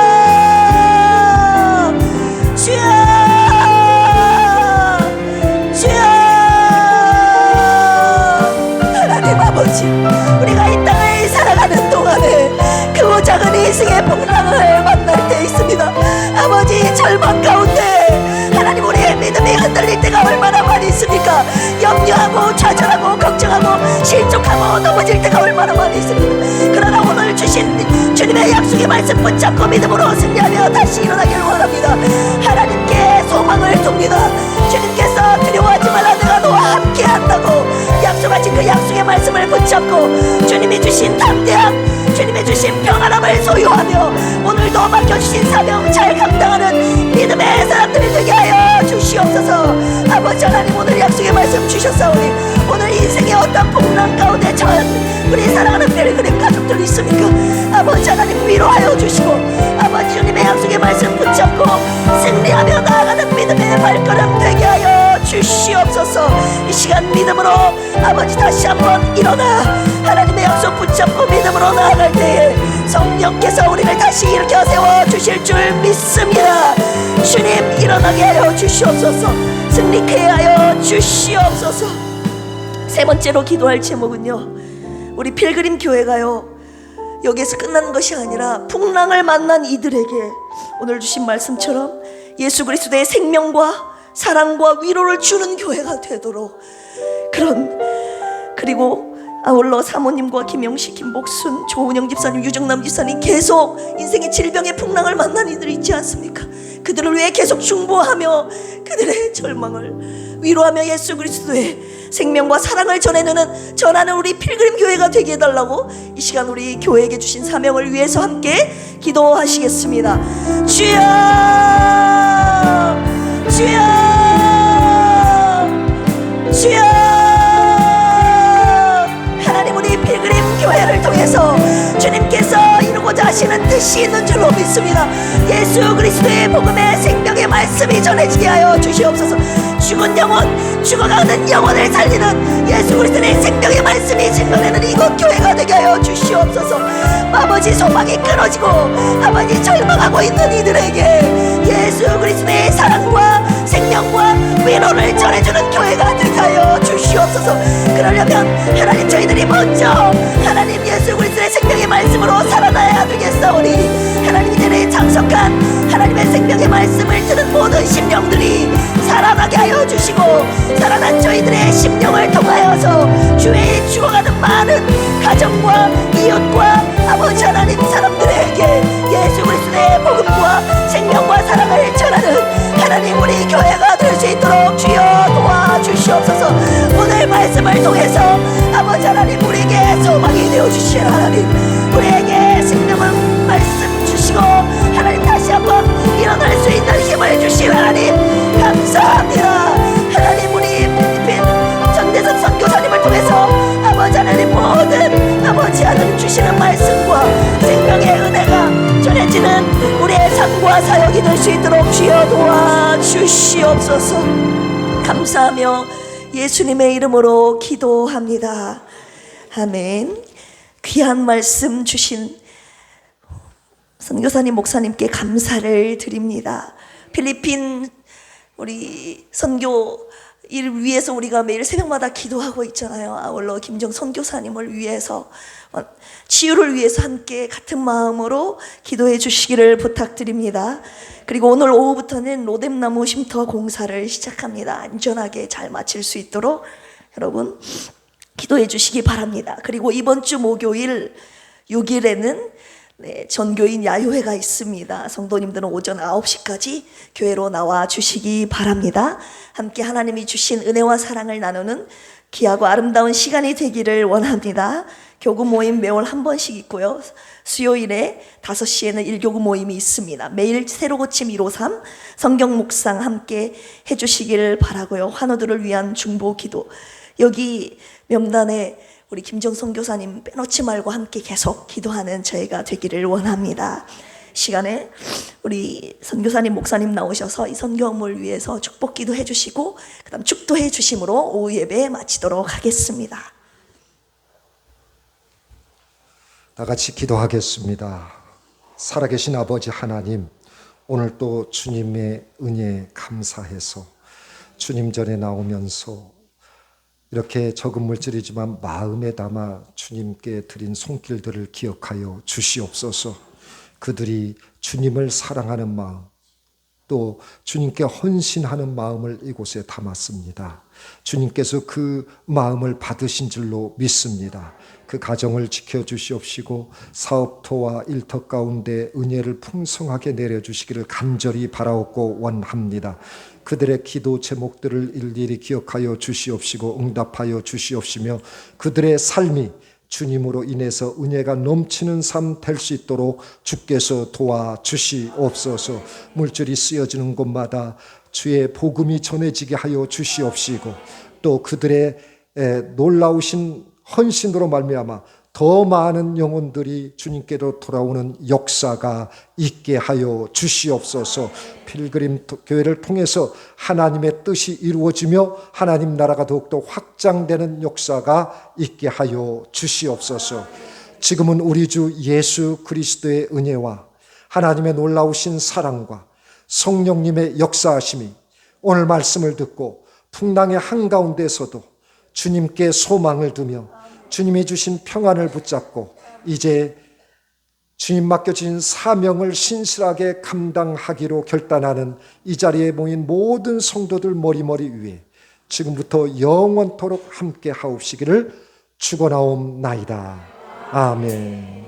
주여, 주여. 하나님 아버지, 우리가 이 땅을 살아가는 동안에 크고 작은 인생의 풍랑을 만날 때 있습니다. 아버지, 절망 가운데 하나님 우리의 믿음이 흔들릴 때가 얼마나 많이 있습니까? 염려하고 좌절하고 걱정하고 실족하고 넘어질 때가 얼마나 많이 있습니까? 그러나 오늘 주신 주님의 약속의 말씀 붙잡고 믿음으로 승리하며 다시 일어나길 원합니다. 하나님께 소망을 둡니다. 주님께서 두려워하지 말라, 내가 너와 함께 한다고 약속하신 그 약속의 말씀을 붙잡고 주님이 주신 담대함, 주님이 주신 평안함을 소유하며 오늘도 맡겨주신 사명 잘 감당하는 믿음의 사람들이 되게 하여 주시옵소서. 아버지 하나님, 오늘 약속의 말씀 주셨사오니 오늘 인생의 어떤 풍랑 가운데 처한 우리 사랑하는 필그림 가족들 있습니까? 아버지 하나님, 위로하여 주시고 아버지 주님의 약속의 말씀 붙잡고 승리하며 나아가는 믿음의 발걸음 되게 하여 주시옵소서. 이 시간 믿음으로 아버지 다시 한번 일어나 하나님의 약속 붙잡고 믿음으로 나아갈 때에 성령께서 우리를 다시 일으켜 세워 주실 줄 믿습니다. 주님, 일어나게 하여 주시옵소서. 승리케 하여 주시옵소서. 세 번째로 기도할 제목은요, 우리 필그림 교회가요, 여기에서 끝나는 것이 아니라 풍랑을 만난 이들에게 오늘 주신 말씀처럼 예수 그리스도의 생명과 사랑과 위로를 주는 교회가 되도록, 그리고 아울러 사모님과 김영식, 김복순, 조은영 집사님, 유정남 집사님 계속 인생의 질병의 풍랑을 만난 이들이 있지 않습니까? 그들을 위해 계속 중보하며 그들의 절망을 위로하며 예수 그리스도의 생명과 사랑을 전하는 우리 필그림 교회가 되게 해달라고 이 시간 우리 교회에게 주신 사명을 위해서 함께 기도하시겠습니다. 주여, 주여, 주여. 하나님, 우리 필그림 교회를 통해서 주님께서 이루고자 하시는 뜻이 있는 줄로 믿습니다. 예수 그리스도의 복음의 생명의 말씀이 전해지게 하여 주시옵소서. 죽은 영혼, 죽어가는 영혼을 살리는 예수 그리스도의 생명의 말씀이 증거되는 이곳 교회가 되게 하여 주시옵소서. 아버지, 소망이 끊어지고 아버지 절망하고 있는 이들에게 예수 그리스도의 사랑과 생명과 위로를 전해주는 교회가 되게 하여 주시옵소서. 그러려면 하나님, 저희들이 먼저 하나님 예수 그리스도의 생명의 말씀으로 살아나야 되겠사오니 하나님, 이들의 참석한 하나님의 생명의 말씀을 들은 모든 심령들이 살아나게 하여 주시고 살아난 저희들의 심령을 통하여서 주의 죽어가는 많은 가정과 이웃과 아버지 하나님 사람들에게 예수 그리스도의 복음과 생명과 사랑을 전하는 하나님 우리 교회가 될 수 있도록 주여 도와주시옵소서. 오늘 말씀을 통해서 아버지 하나님, 우리에게 소망이 되어주신 하나님, 우리에게 생명을 말씀 주시고 하나님 다시 한번 일어날 수 있는 힘을 주신 하나님 감사합니다. 하나님, 우리 필리핀 전대섭 선교사님을 통해서 아버지 하나님 모든 아버지 하나님 주시는 말씀과 생명의 은혜가 전해지는 우리의 삶과 사역이 될 수 있도록 주여 도와주시옵소서. 감사하며 예수님의 이름으로 기도합니다. 아멘. 귀한 말씀 주신 선교사님, 목사님께 감사를 드립니다. 필리핀 우리 선교 일 위해서 우리가 매일 새벽마다 기도하고 있잖아요. 아울러 김정 선교사님을 위해서, 치유를 위해서 함께 같은 마음으로 기도해 주시기를 부탁드립니다. 그리고 오늘 오후부터는 로뎀나무 쉼터 공사를 시작합니다. 안전하게 잘 마칠 수 있도록 여러분 기도해 주시기 바랍니다. 그리고 이번 주 목요일 6일에는 네, 전교인 야유회가 있습니다. 성도님들은 오전 9시까지 교회로 나와 주시기 바랍니다. 함께 하나님이 주신 은혜와 사랑을 나누는 귀하고 아름다운 시간이 되기를 원합니다. 교구 모임 매월 한 번씩 있고요. 수요일에 5시에는 1교구 모임이 있습니다. 매일 새로 고침 153 성경 묵상 함께 해주시기를 바라고요. 환우들을 위한 중보 기도, 여기 명단에 우리 김정선 교사님 빼놓지 말고 함께 계속 기도하는 저희가 되기를 원합니다. 시간에 우리 선교사님 목사님 나오셔서 이 선교함을 위해서 축복 기도해 주시고 그 다음 축도해 주심으로 오후 예배 마치도록 하겠습니다. 다 같이 기도하겠습니다. 살아계신 아버지 하나님, 오늘 또 주님의 은혜에 감사해서 주님 전에 나오면서 이렇게 적은 물질이지만 마음에 담아 주님께 드린 손길들을 기억하여 주시옵소서. 그들이 주님을 사랑하는 마음, 또 주님께 헌신하는 마음을 이곳에 담았습니다. 주님께서 그 마음을 받으신 줄로 믿습니다. 그 가정을 지켜주시옵시고 사업토와 일터 가운데 은혜를 풍성하게 내려주시기를 간절히 바라옵고 원합니다. 그들의 기도 제목들을 일일이 기억하여 주시옵시고 응답하여 주시옵시며 그들의 삶이 주님으로 인해서 은혜가 넘치는 삶 될 수 있도록 주께서 도와주시옵소서. 물질이 쓰여지는 곳마다 주의 복음이 전해지게 하여 주시옵시고 또 그들의 놀라우신 헌신으로 말미암아 더 많은 영혼들이 주님께로 돌아오는 역사가 있게 하여 주시옵소서. 필그림 교회를 통해서 하나님의 뜻이 이루어지며 하나님 나라가 더욱더 확장되는 역사가 있게 하여 주시옵소서. 지금은 우리 주 예수 그리스도의 은혜와 하나님의 놀라우신 사랑과 성령님의 역사하심이 오늘 말씀을 듣고 풍랑의 한가운데서도 주님께 소망을 두며 주님이 주신 평안을 붙잡고 이제 주님 맡겨진 사명을 신실하게 감당하기로 결단하는 이 자리에 모인 모든 성도들 머리머리 위에 지금부터 영원토록 함께 하옵시기를 축원하옵나이다. 아멘.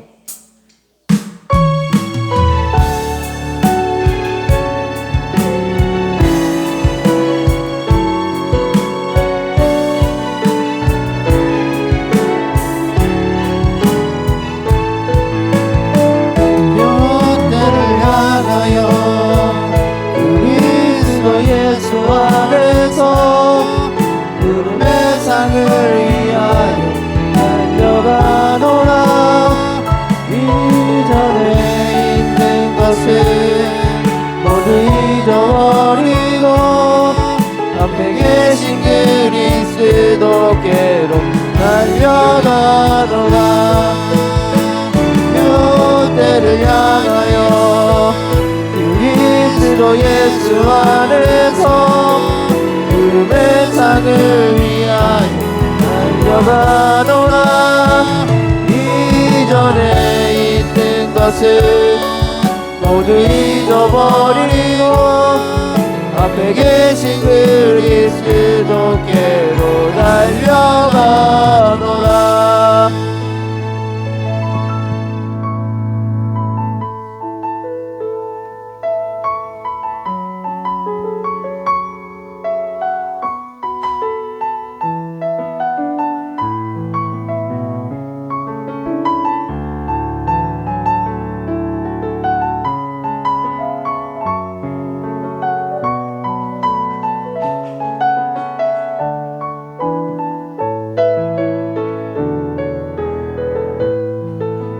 그리스도께로 달려가노라. 묘대를 향하여 그리스도 예수 안에서 구름의 상을 위하여 달려가노라. 이전에 있는 것을 모두 잊어버리고 앞에 계신 그리스도께로 달려